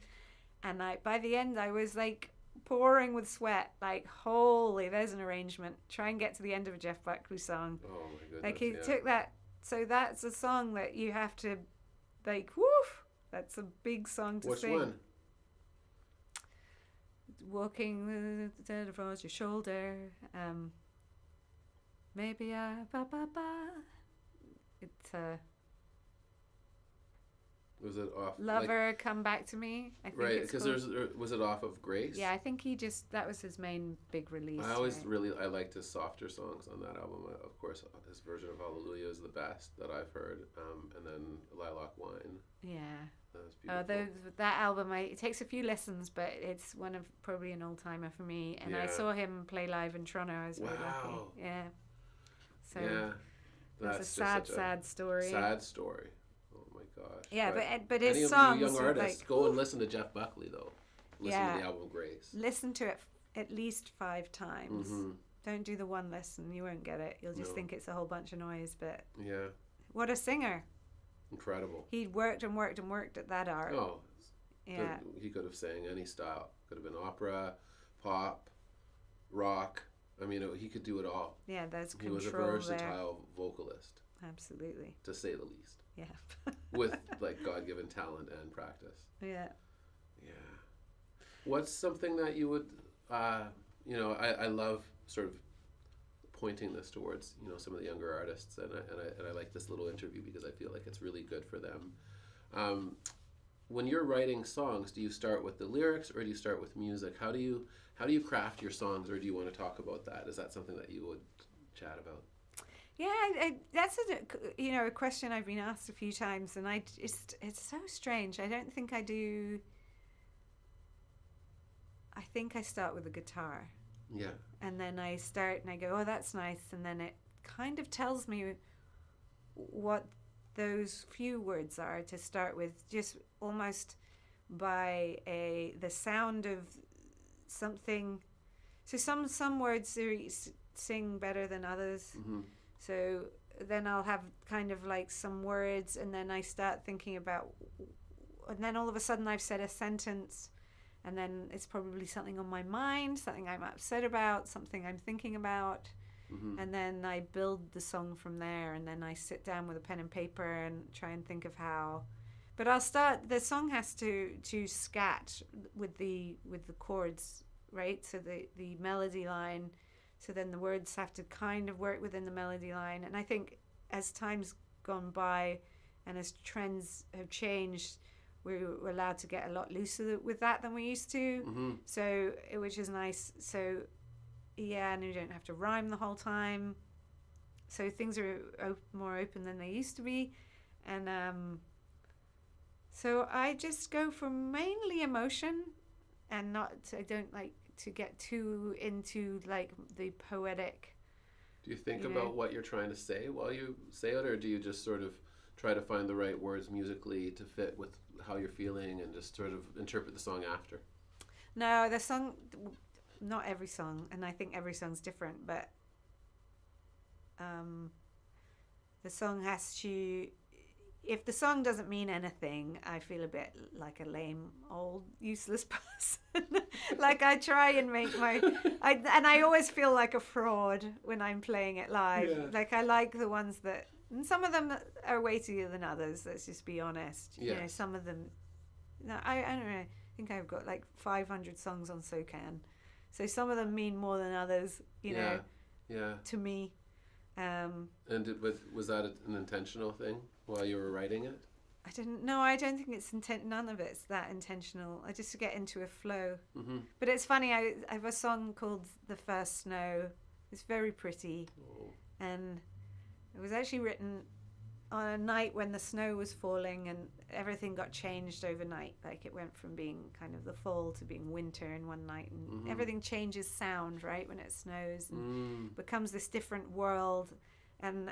And by the end, I was like pouring with sweat. Like, holy, there's an arrangement. Try and get to the end of a Jeff Buckley song. Oh my goodness. Like, he took that. So that's a song that you have to, like, woof. That's a big song to sing. Which one? Walking across your shoulder. Maybe it's Was it off? Lover, Come Back to Me. I think Right, it's because called. was it off of Grace? Yeah, I think that was his main big release. I always right? I liked his softer songs on that album. Of course, his version of Hallelujah is the best that I've heard. And then Lilac Wine. Yeah. That was beautiful. That album, it takes a few listens, but it's one of probably an all-timer for me. And I saw him play live in Toronto. I was very lucky. Yeah. So that's a sad story. Sad story. Oh my gosh. Yeah, but his any songs of you young are artists, like, go and listen to Jeff Buckley though. Listen to the album Grace. Listen to it at least 5 times. Don't do the one listen. You won't get it. You'll just think it's a whole bunch of noise. But what a singer! Incredible. He worked and worked and worked at that art. Oh, yeah. He could have sang any style. Could have been opera, pop, rock. I mean, he could do it all. Yeah, there's He control was a versatile vocalist. Absolutely. To say the least. Yeah. With like God-given talent and practice. Yeah. Yeah. What's something that you would, I love sort of pointing this towards, some of the younger artists, and I like this little interview because I feel like it's really good for them. When you're writing songs, do you start with the lyrics or do you start with music? How do you craft your songs, or do you want to talk about that? Is that something that you would chat about? Yeah, that's a question I've been asked a few times, and it's so strange. I don't think I do. I think I start with the guitar. Yeah. And then I start and I go, oh, that's nice. And then it kind of tells me what those few words are to start with, just almost by the sound of something. So some words sing better than others. Mm-hmm. So then I'll have kind of like some words, and then I start thinking about, and then all of a sudden I've said a sentence, and then it's probably something on my mind, something I'm upset about, something I'm thinking about. Mm-hmm. And then I build the song from there, and then I sit down with a pen and paper and try and think of how. But I'll start. The song has to scat with the chords, right? So the melody line. So then the words have to kind of work within the melody line. And I think as time's gone by, and as trends have changed, we're allowed to get a lot looser with that than we used to. Mm-hmm. So which is nice. So. Yeah, and you don't have to rhyme the whole time. So things are more open than they used to be. And so I just go for mainly emotion, and I don't like to get too into like the poetic. Do you think about what you're trying to say while you say it, or do you just sort of try to find the right words musically to fit with how you're feeling and just sort of interpret the song after? No, the song... Not every song, and I think every song's different, but the song has to... If the song doesn't mean anything, I feel a bit like a lame, old, useless person. Like I try and make and I always feel like a fraud when I'm playing it live. Yeah. Like I like the ones that... And some of them are weightier than others, let's just be honest. Yes. You know, some of them... No, I don't know. I think I've got like 500 songs on SoCan. So some of them mean more than others, you know, to me. And was that an intentional thing while you were writing it? I don't think it's none of it's that intentional. I just get into a flow. Mm-hmm. But it's funny, I have a song called The First Snow. It's very pretty. Oh. And it was actually written on a night when the snow was falling and everything got changed overnight. Like it went from being kind of the fall to being winter in one night, and everything changes sound, right, when it snows, and becomes this different world. And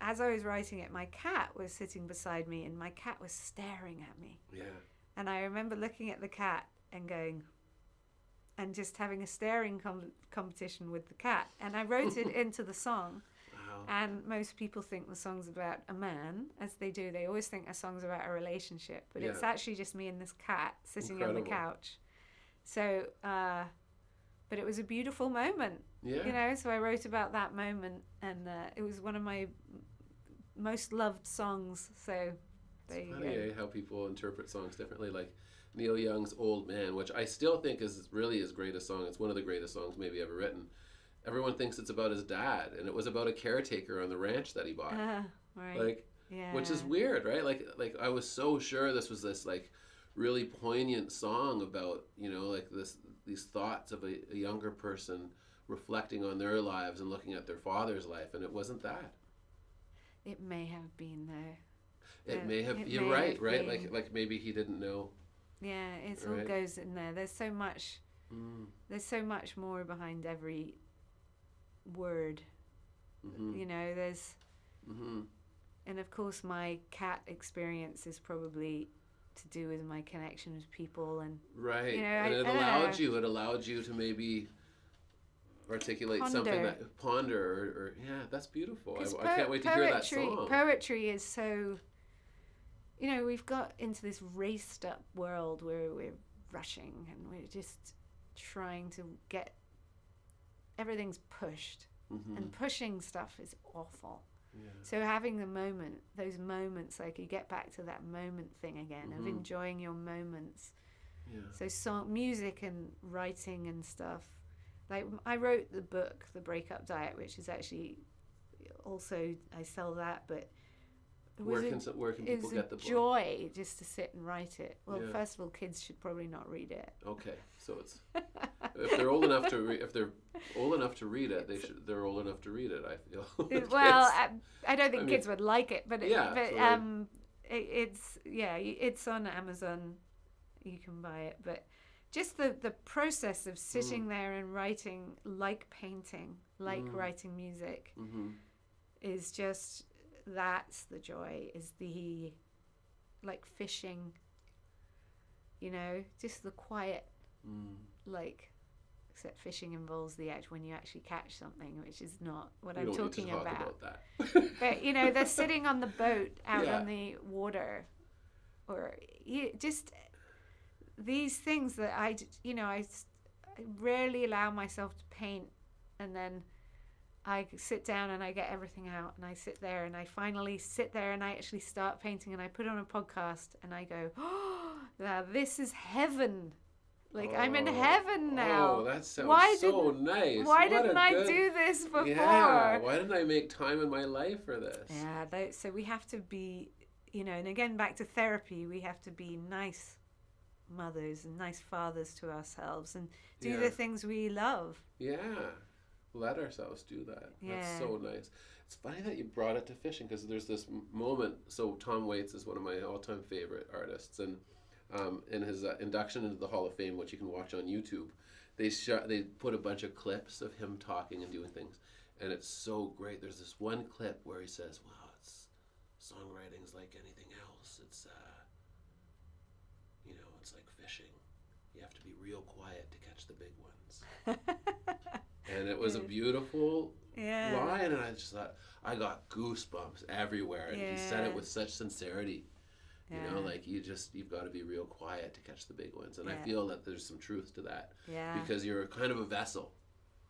as I was writing it, my cat was sitting beside me, and my cat was staring at me. Yeah. And I remember looking at the cat and going, and just having a staring competition with the cat. And I wrote it into the song. And most people think the song's about a man, as they do. They always think a song's about a relationship, but it's actually just me and this cat sitting on the couch. So, but it was a beautiful moment, you know. So I wrote about that moment, and it was one of my most loved songs. So there you go. How people interpret songs differently. Like Neil Young's "Old Man," which I still think is really his greatest song. It's one of the greatest songs maybe ever written. Everyone thinks it's about his dad, and it was about a caretaker on the ranch that he bought. Right. Like, which is weird, right? Like I was so sure this was this like really poignant song about, you know, like these thoughts of a younger person reflecting on their lives and looking at their father's life, and it wasn't that. It may have been though. It may have. You're right, right? Like maybe he didn't know. Yeah, it all goes in there. There's so much. There's so much more behind every word. You know, there's and of course my cat experience is probably to do with my connection with people, and you know, and it allowed you to maybe articulate something that ponder or that's beautiful. I can't wait to hear that song. Poetry is so, you know, we've got into this raced up world where we're rushing and we're just trying to get everything's pushed, and pushing stuff is awful. So having those moments, like you get back to that moment thing again of enjoying your moments. So music and writing and stuff. Like I wrote the book, The Breakup Diet, which is actually also, I sell that, but Where can people get the book? Joy just to sit and write it. Well, Yeah. first of all, kids should probably not read it. Okay, so it's if they're old enough to read it, they're old enough to read it. I feel. Well, Kids- I don't think I mean, kids would like it, but yeah, so it's on Amazon. You can buy it, but just the process of sitting there and writing, like painting, like writing music, is just, that's the joy. Is the, like fishing, you know, just the quiet, like, except fishing involves the act when you actually catch something, which is not what I'm talking about. That. But you know, they're sitting on the boat out Yeah. on the water, or just these things that I rarely allow myself to paint, and then I sit down and I get everything out, and I sit there and I finally sit there and I actually start painting, and I put on a podcast and I go, oh, now this is heaven. Like, I'm in heaven now. Oh, that sounds Why so nice. Why What didn't a I good- do this before? Yeah, why didn't I make time in my life for this? Yeah, so we have to be, you know, and again, back to therapy, we have to be nice mothers and nice fathers to ourselves and do Yeah. the things we love. Yeah, let ourselves do that. Yeah. That's so nice. It's funny that you brought it to fishing, because there's this moment. So Tom Waits is one of my all-time favorite artists, and in his induction into the Hall of Fame, which you can watch on YouTube, they put a bunch of clips of him talking and doing things, and it's so great. There's this one clip where he says, "Well, songwriting's like anything else. It's it's like fishing. You have to be real quiet to catch the big ones." And it was a beautiful line, and I just thought, I got goosebumps everywhere. And he said it with such sincerity. You know, like you've got to be real quiet to catch the big ones. And I feel that there's some truth to that. Yeah. Because you're kind of a vessel.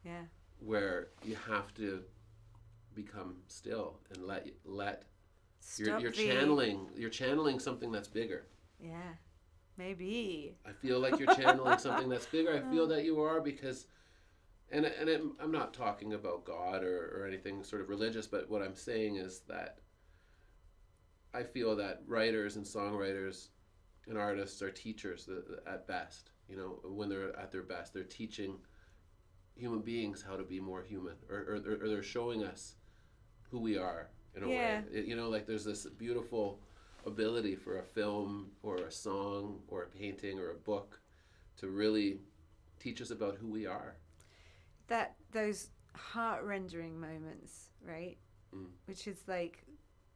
Yeah. Where you have to become still and let you're channeling something that's bigger. Yeah. Maybe. I feel like you're channeling something that's bigger. I feel that you are, because I'm not talking about God or anything sort of religious, but what I'm saying is that I feel that writers and songwriters and artists are teachers at best. You know, when they're at their best, they're teaching human beings how to be more human, or they're showing us who we are in a way. You know, like there's this beautiful ability for a film or a song or a painting or a book to really teach us about who we are. Those heart-rendering moments, right? Which is like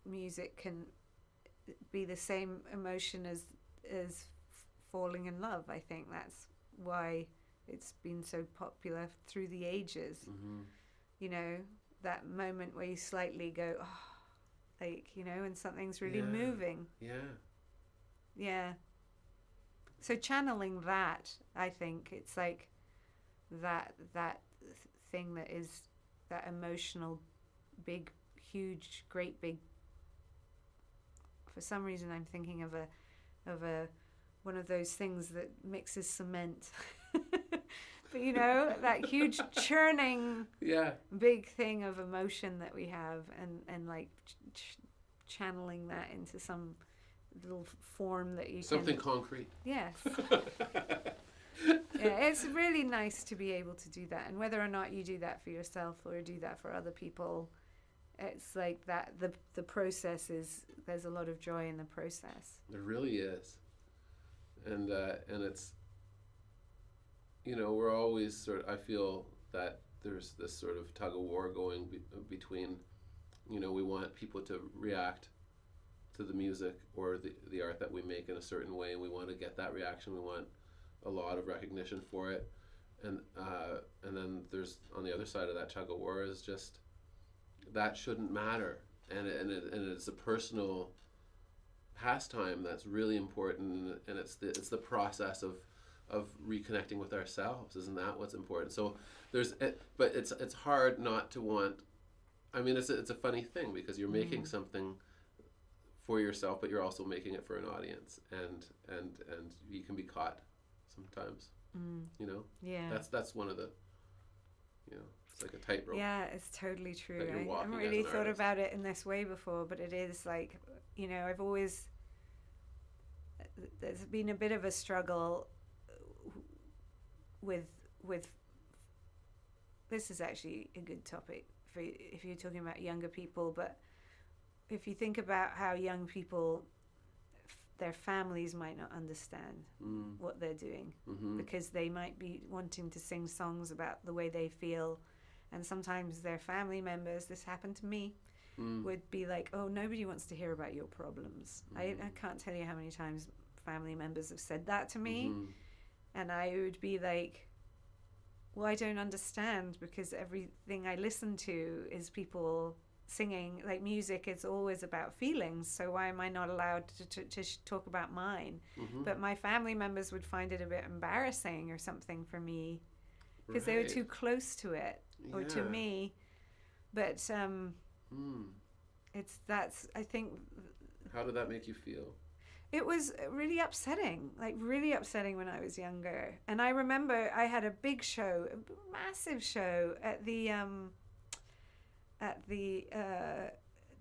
music can be the same emotion as falling in love. I think that's why it's been so popular through the ages. You know, that moment where you slightly go, oh, like, you know, and something's really moving. Yeah. So channeling that, I think it's like that thing that is that emotional, big, huge, great big. For some reason, I'm thinking of a one of those things that mixes cement. But you know, that huge churning, big thing of emotion that we have, and like channeling that into some little form that you something can, concrete. Yes. It's really nice to be able to do that, and whether or not you do that for yourself or do that for other people, it's like that. The process is, there's a lot of joy in the process. There really is, and it's, you know, we're always sort of, I feel that there's this sort of tug of war going between, you know, we want people to react to the music or the art that we make in a certain way, and we want to get that reaction. We want a lot of recognition for it, and then there's, on the other side of that tug of war, is just that shouldn't matter, and it's a personal pastime that's really important, and it's the process of reconnecting with ourselves. Isn't that what's important? So but it's hard not to want. I mean, it's a funny thing, because you're making something for yourself, but you're also making it for an audience, and you can be caught sometimes. You know. Yeah. That's one of the You know, it's like a tightrope. Yeah, it's totally true. That you're I walking haven't as really an thought artist. about it in this way before, but it is like, you know, I've always, there's been a bit of a struggle with this is actually a good topic for if you're talking about younger people, but if you think about how young people, their families might not understand what they're doing, because they might be wanting to sing songs about the way they feel, and sometimes their family members, this happened to me, would be like, oh, nobody wants to hear about your problems. I can't tell you how many times family members have said that to me, and I would be like, well, I don't understand, because everything I listen to is people singing, like music is always about feelings, so why am I not allowed to talk about mine? But my family members would find it a bit embarrassing or something for me, because they were too close to it, or to me. But that's I think. How did that make you feel? It was really upsetting, like really upsetting when I was younger. And I remember I had a big show, a massive show at the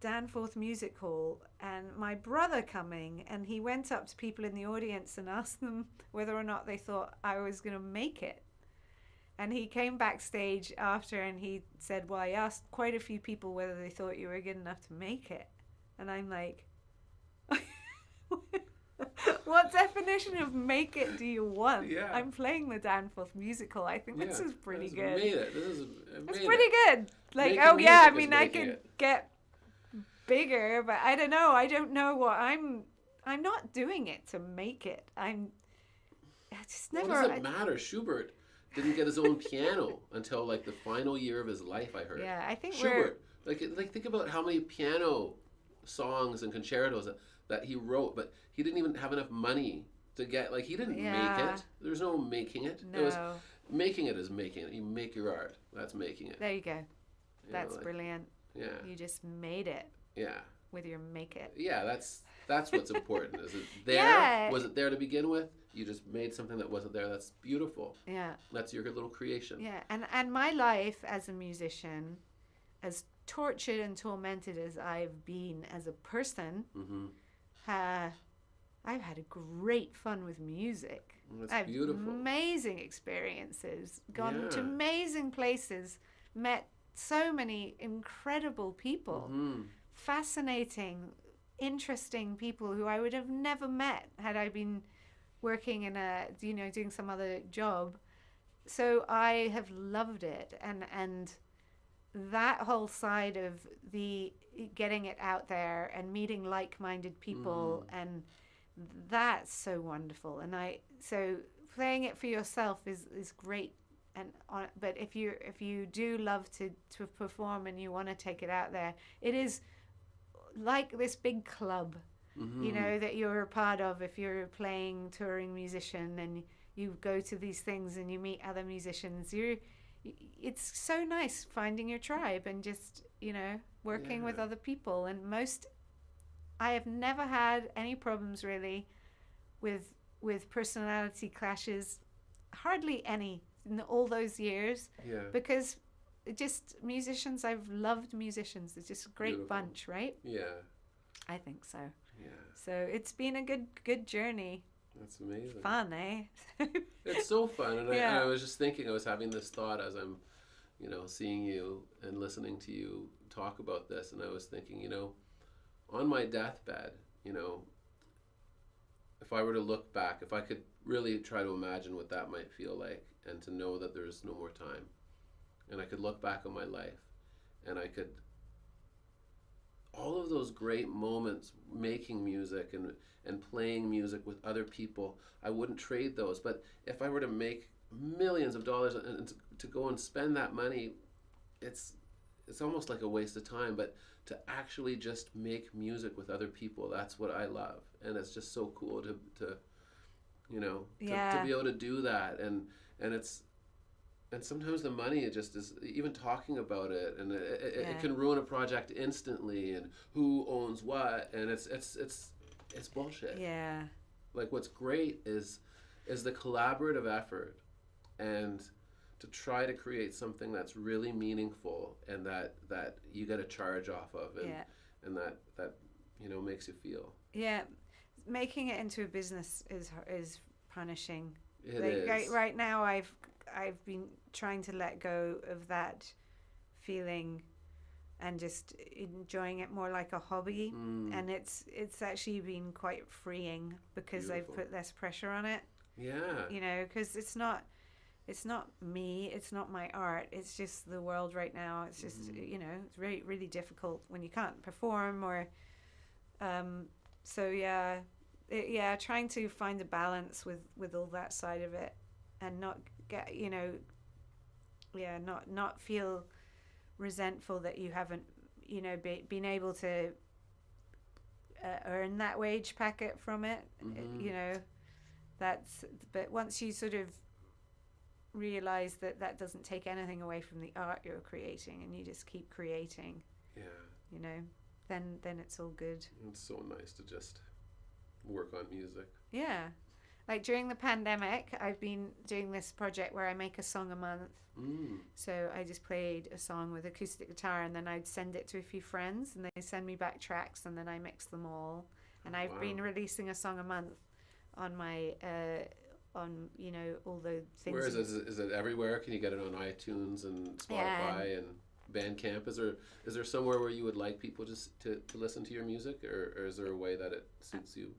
Danforth Music Hall, and my brother coming, and he went up to people in the audience and asked them whether or not they thought I was going to make it. And he came backstage after and he said, well, I asked quite a few people whether they thought you were good enough to make it. And I'm like, what definition of make it do you want? Yeah. I'm playing the Danforth musical. I think this is pretty good. Made it. It's pretty good. Like, Making oh yeah, I music is mean, I making could it. get bigger, but I don't know. I don't know what I'm not doing it to make it. I just never. Well, it doesn't matter. Schubert didn't get his own piano until like the final year of his life, I heard. Yeah, I think Schubert. Like think about how many piano songs and concertos that he wrote, but he didn't even have enough money to get, like, he didn't make it. There's no making it. No. It was, making it is making it. You make your art. That's making it. There you go. You That's know, like, brilliant. Yeah. You just made it Yeah. with your make it. Yeah, that's what's important. Is it there? Yeah. Was it there to begin with? You just made something that wasn't there. That's beautiful. Yeah. That's your little creation. Yeah, and my life as a musician, as tortured and tormented as I've been as a person, I've had a great fun with music. That's I've beautiful. Amazing experiences, gone Yeah. to amazing places, met so many incredible people, fascinating, interesting people who I would have never met had I been working in doing some other job. So I have loved it, and that whole side of the getting it out there and meeting like-minded people, and that's so wonderful. And so playing it for yourself is great. But if you do love to perform and you want to take it out there, it is like this big club, you know, that you're a part of. If you're a playing touring musician and you go to these things and you meet other musicians, it's so nice finding your tribe and just, you know, working with other people. And I have never had any problems really with personality clashes, hardly any in all those years. Yeah. Because musicians, I've loved musicians. It's just a great Beautiful. bunch, right? Yeah. I think so. Yeah. So it's been a good journey. That's amazing. Fun, eh? It's so fun. And Yeah. I was just thinking, I was having this thought as I'm, you know, seeing you and listening to you talk about this. And I was thinking, you know, on my deathbed, you know, if I were to look back, if I could really try to imagine what that might feel like, and to know that there's no more time, and I could look back on my life, and I could, all of those great moments making music and playing music with other people, I wouldn't trade those. But if I were to make millions of dollars and to go and spend that money, it's almost like a waste of time. But to actually just make music with other people, that's what I love. And it's just so cool to you know, to be able to do that. And sometimes the money, it just is, even talking about it, and it can ruin a project instantly, and who owns what, and it's bullshit. Yeah. Like, what's great is the collaborative effort and to try to create something that's really meaningful and that you get a charge off of, and that makes you feel. Yeah, making it into a business is punishing. It is. Right now, I've been trying to let go of that feeling and just enjoying it more like a hobby, and it's actually been quite freeing because I've put less pressure on it. Yeah. Because it's not me, it's not my art, it's just the world right now. It's just it's really, really difficult when you can't perform or trying to find a balance with all that side of it, and not get not feel resentful that you haven't been able to earn that wage packet from it. But once you sort of realize that doesn't take anything away from the art you're creating, and you just keep creating, then it's all good. It's so nice to just work on music. Yeah. Like during the pandemic, I've been doing this project where I make a song a month. So I just played a song with acoustic guitar, and then I'd send it to a few friends, and they send me back tracks, and then I mix them all. And I've been releasing a song a month on my on all the things. Where is it? Is it everywhere? Can you get it on iTunes and Spotify and Bandcamp? Is there somewhere where you would like people just to listen to your music, or is there a way that it suits you?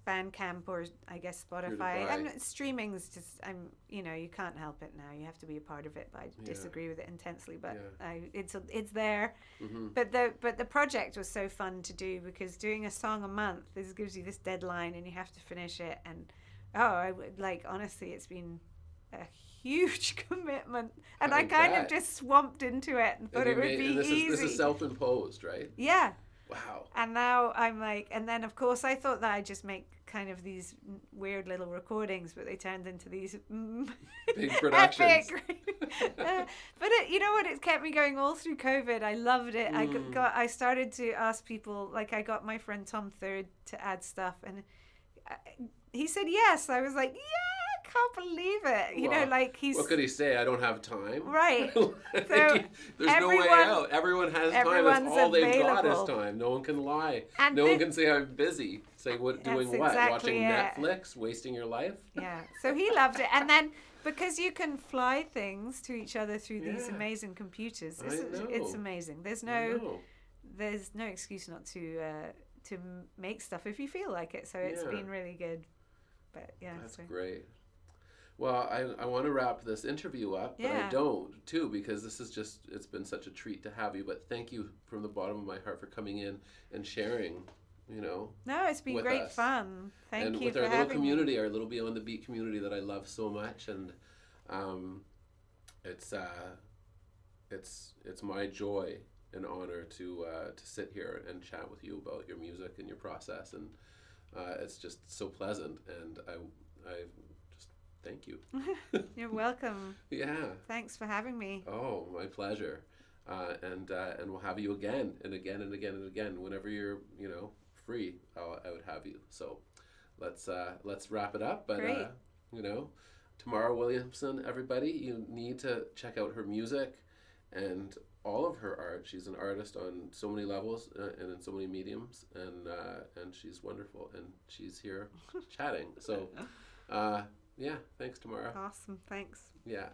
Bandcamp, or I guess Spotify. And streaming's just you can't help it now. You have to be a part of it. But I disagree with it intensely. But it's there. But the project was so fun to do, because doing a song a month, this gives you this deadline and you have to finish it. And honestly, it's been a huge commitment, and I kind of just swamped into it and thought it would be easy. This is self-imposed, right? Yeah. Wow. And now I'm like, and then of course I thought that I'd just make kind of these weird little recordings, but they turned into these big productions. But you know what? It kept me going all through COVID. I loved it. I started to ask people, like I got my friend Tom Third to add stuff, and he said yes. I was like, yeah, can't believe it. He's. What could he say? I don't have time. Right. There's no way out. Everyone has time. That's all they've got is time. No one can lie. And no one can say I'm busy. Say what? Doing what? Exactly Watching Netflix? Wasting your life? Yeah. So he loved it, and then because you can fly things to each other through these amazing computers, it's amazing. There's no excuse not to make stuff if you feel like it. So it's been really good. But that's great. Well, I want to wrap this interview up, but I don't, too, because this is it's been such a treat to have you. But thank you from the bottom of my heart for coming in and sharing, No, it's been great fun. Thank you for having me. And with our little community, our little Beyond the Beat community that I love so much. And it's my joy and honor to sit here and chat with you about your music and your process. And it's just so pleasant. And I thank you. You're welcome. Yeah. Thanks for having me. Oh, my pleasure. And we'll have you again and again and again and again whenever you're free. I would have you. So let's wrap it up. But great. Tamara Williamson, everybody, you need to check out her music and all of her art. She's an artist on so many levels and in so many mediums, and she's wonderful. And she's here chatting. So. Yeah, thanks, Tamara. Awesome, thanks. Yeah.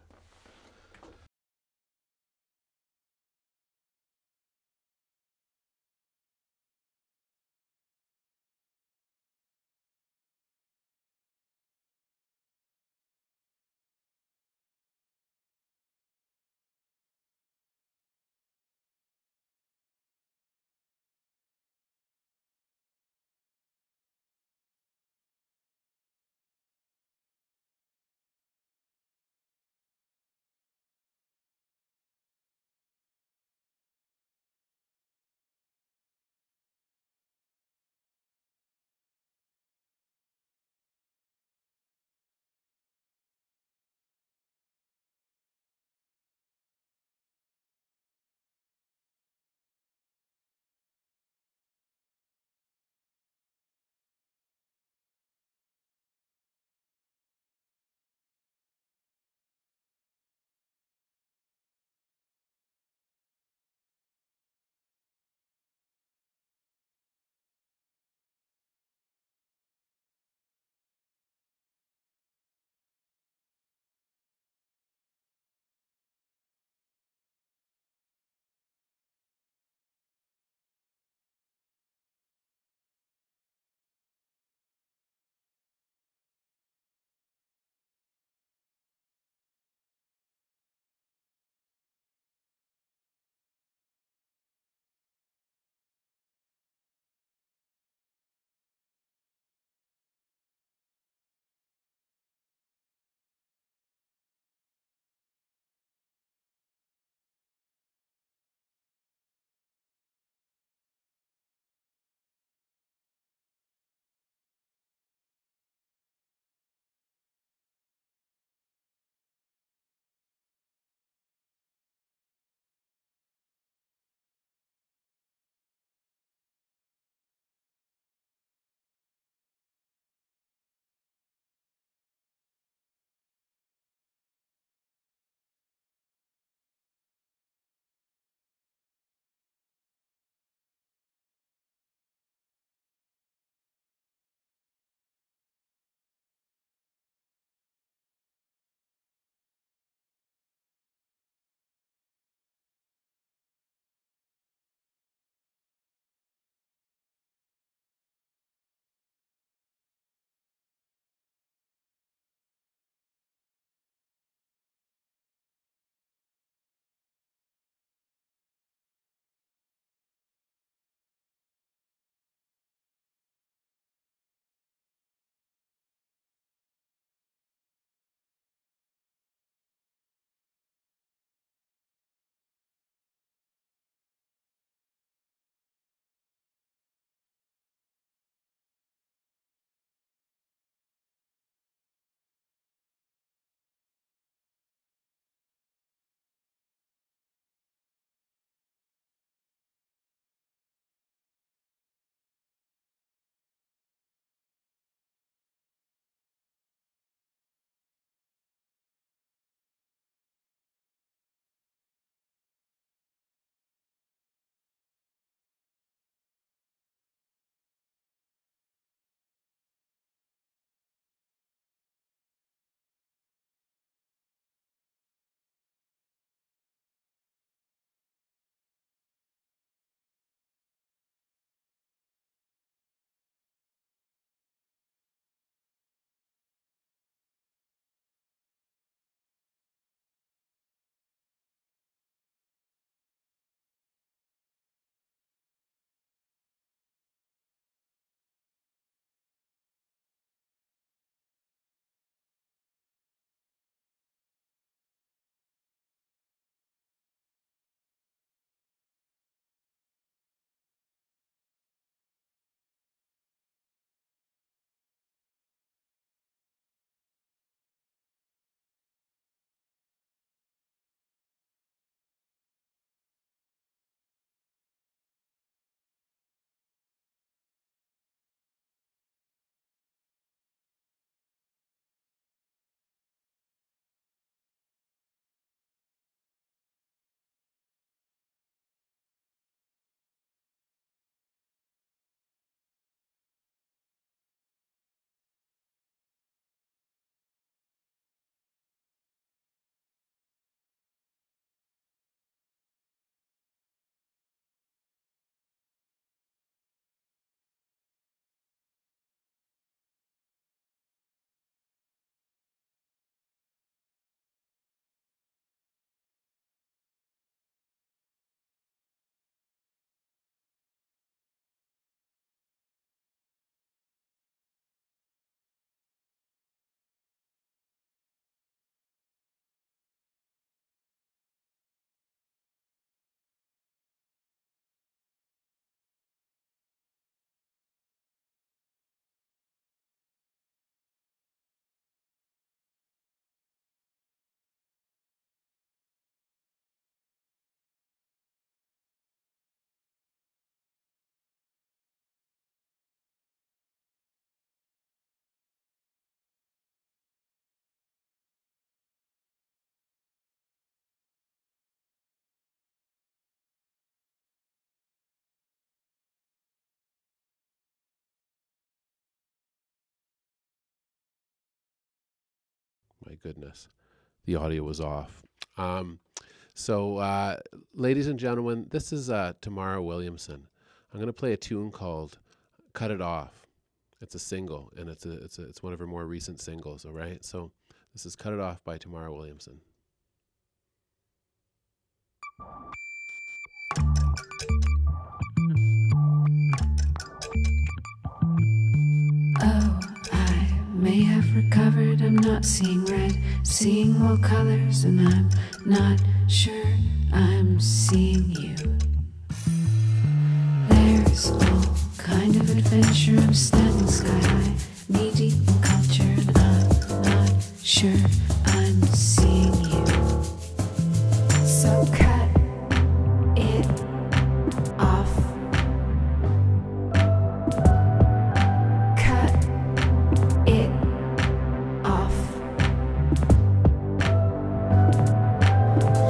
My goodness, the audio was off. So, ladies and gentlemen, this is Tamara Williamson. I'm going to play a tune called "Cut It Off." It's a single, and it's one of her more recent singles. All right, so this is "Cut It Off" by Tamara Williamson. Oh, I may have recovered, I'm not seeing red, seeing more colors, and I'm not sure I'm seeing you. There's all kind of adventure, I'm standing sky high, knee deep in culture, and I'm not sure I'm seeing you. So cut it off. Cut it off.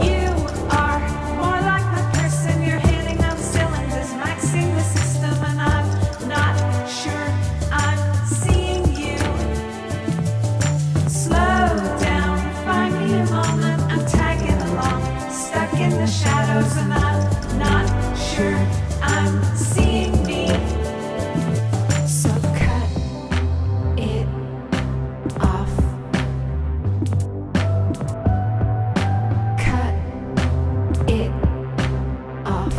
You are more like my person. You're hitting on cylinders, maxing the system, and I'm not sure I'm seeing you. Slow down, find me a moment. I'm tagging along, stuck in the shadows, and I'm not sure I'm seeing me. So cut it off. Cut it off.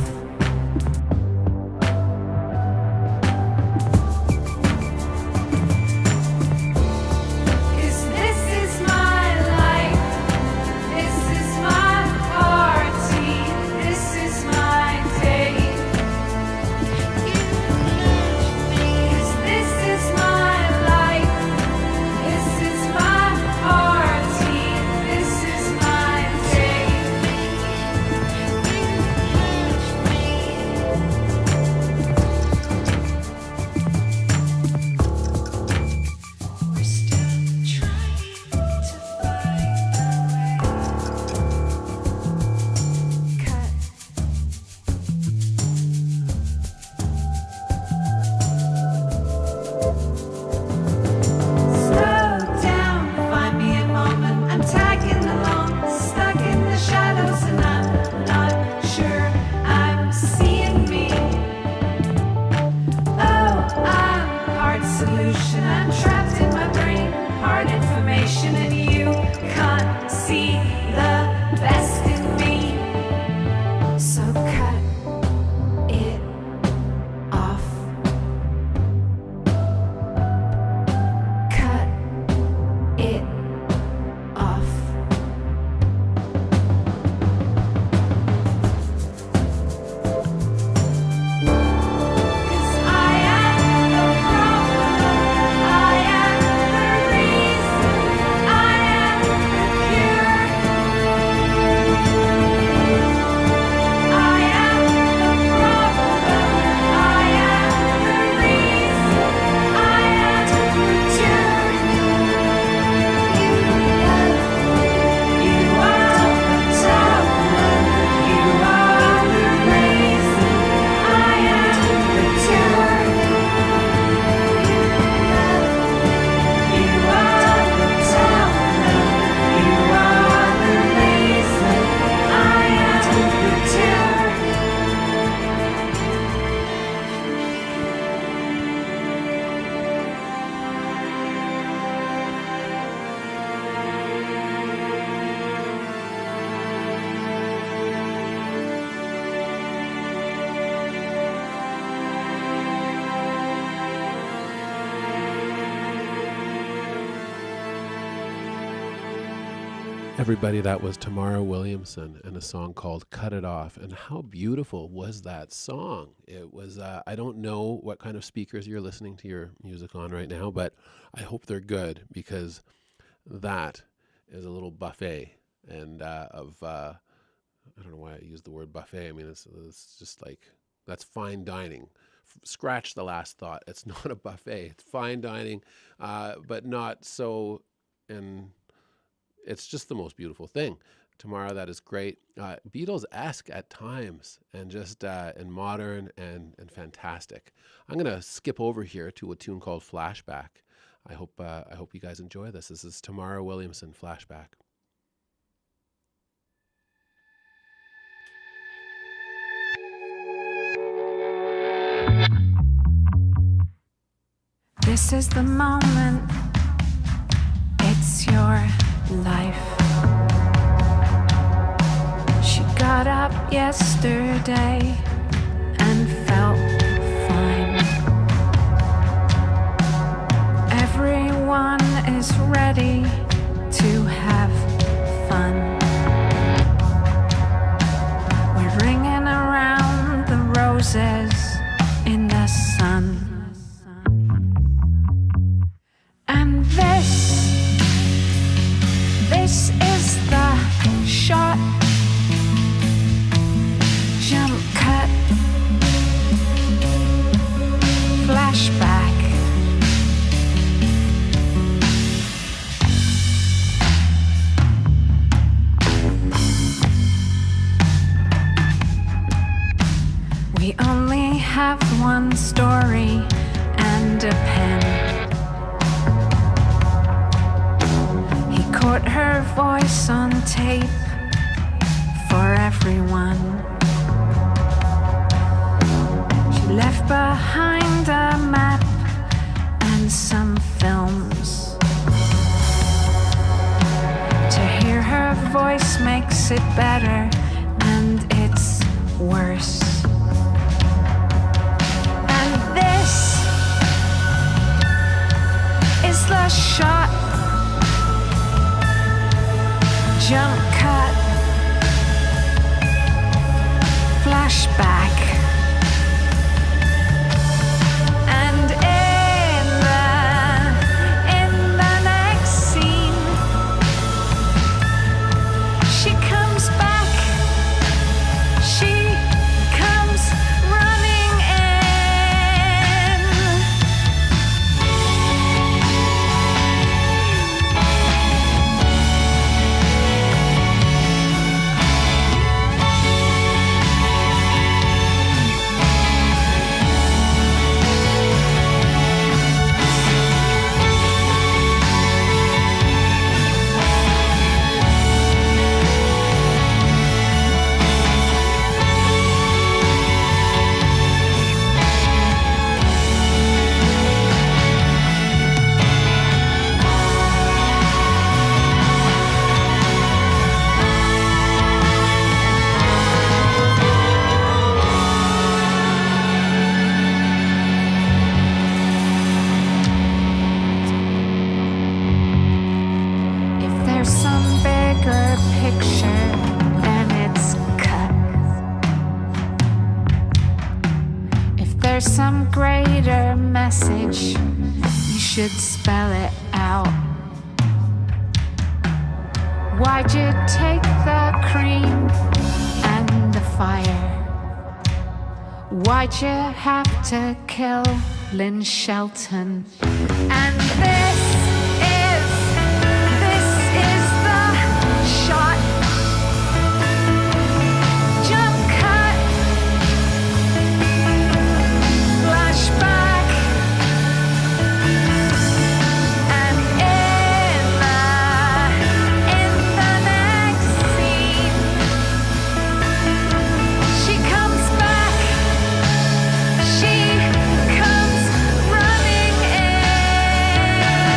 'Cause this is my life. This is my party. This is my day. 'Cause this is my life. This is my party. This is my day. We're still trying to find a way. Cut. Slow down, find me a moment. I'm tagging along, stuck in the shadows, and I'm not sure I'm seeing me. Oh, I'm part solution. I'm trapped in my brain, part information, and you can't see the best in me. So cut it off. Cut it off. 'Cause I am the problem, I am the reason, I am the cure. I am the problem, I am the reason, I am the cure. You are the problem, you are the reason, I am the cure. You are the problem, you are the reason, I am the cure. Everybody, that was Tamara Williamson and a song called "Cut It Off." And how beautiful was that song? It was, I don't know what kind of speakers you're listening to your music on right now, but I hope they're good, because that is a little buffet and I don't know why I use the word buffet. I mean, it's just like, that's fine dining. Scratch the last thought. It's not a buffet. It's fine dining, but not so, and it's just the most beautiful thing. Tamara, that is great. Beatles-esque at times, and just and modern and fantastic. I'm going to skip over here to a tune called Flashback. I hope you guys enjoy this. This is Tamara Williamson, Flashback. This is the moment, it's your life. She got up yesterday and felt fine. Everyone is ready to have fun. We're ringing around the roses in the sun. And this is the shot, jump cut, flashback. We only have one story and a pen. Caught her voice on tape for everyone. She left behind a map and some films. To hear her voice makes it better, and it's worse. And this is the shot, jump cut, flashback. And in the next scene, she comes back, she comes running in. there's some greater message, you should spell it out. Why'd you take the cream and the fire? Why'd you have to kill Lynn Shelton? And this is the shot. Jump cut. Flashback. And in the next scene, she comes back. She comes running in.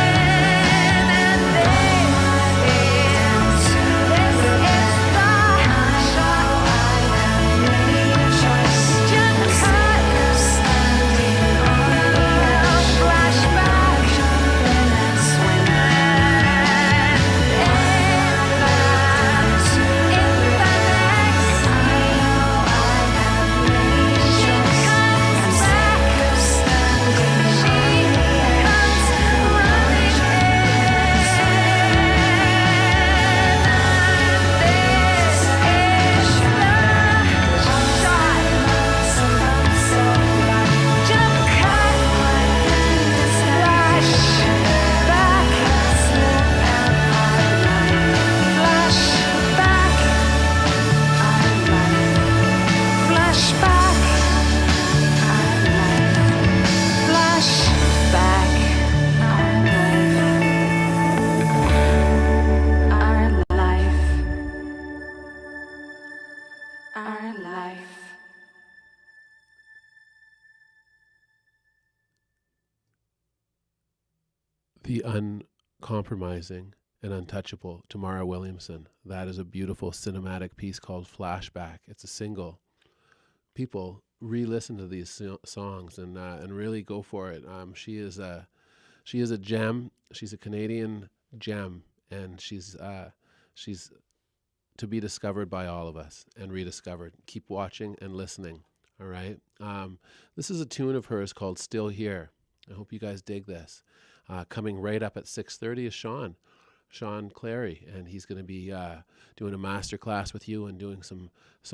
the uncompromising and untouchable Tamara Williamson. That is a beautiful cinematic piece called Flashback. It's a single. People re-listen to these songs and really go for it. She is a gem. She's a Canadian gem, and she's to be discovered by all of us and rediscovered. Keep watching and listening. All right. This is a tune of hers called "Still Here." I hope you guys dig this. Coming right up at 6:30 is Sean Clary, and he's going to be doing a master class with you and doing some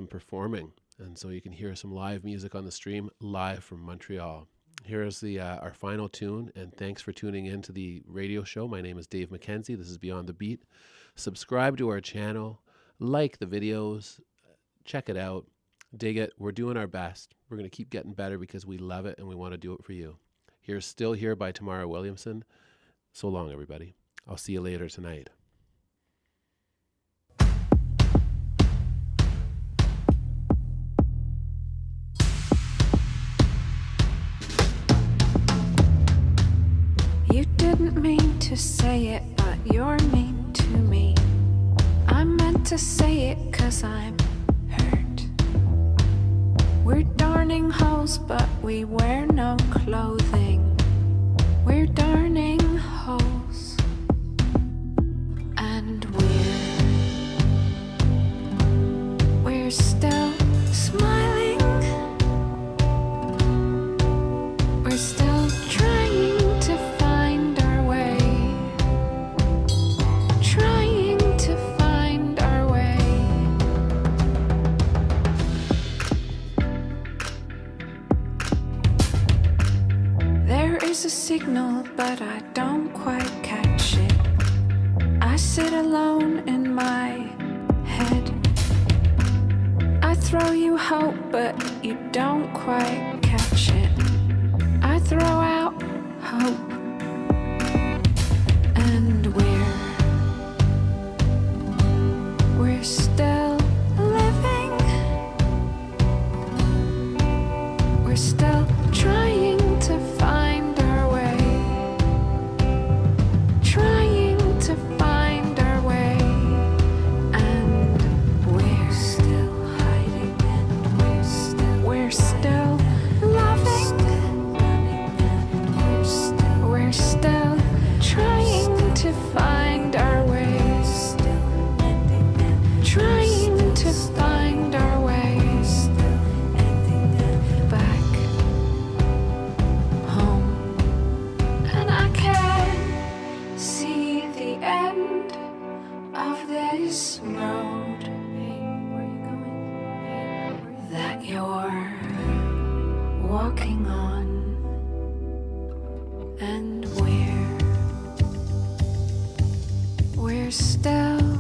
performing. And so you can hear some live music on the stream live from Montreal. Here's our final tune, and thanks for tuning in to the radio show. My name is Dave MacKenzie. This is Beyond the Beat. Subscribe to our channel, like the videos, check it out, dig it. We're doing our best. We're going to keep getting better because we love it and we want to do it for you. Here's Still Here by Tamara Williamson. So long, everybody. I'll see you later tonight. You didn't mean to say it, but you're mean to me. I meant to say it 'cause I'm hurt. We're darning holes, but we wear no clothing. We're darning holes, and we're still smiling. We're still trying to find our way, trying to find our way. There is a signal, but I don't quite catch it. I sit alone in my head. I throw you hope, but you don't quite catch it. I throw out hope, and we're still living. We're still trying to find our way, trying to find our way, and we're still hiding, and we're still loving. We're still trying to find our way, trying to find our way back home. And I can't see the end of this road that you're walking on. And we're still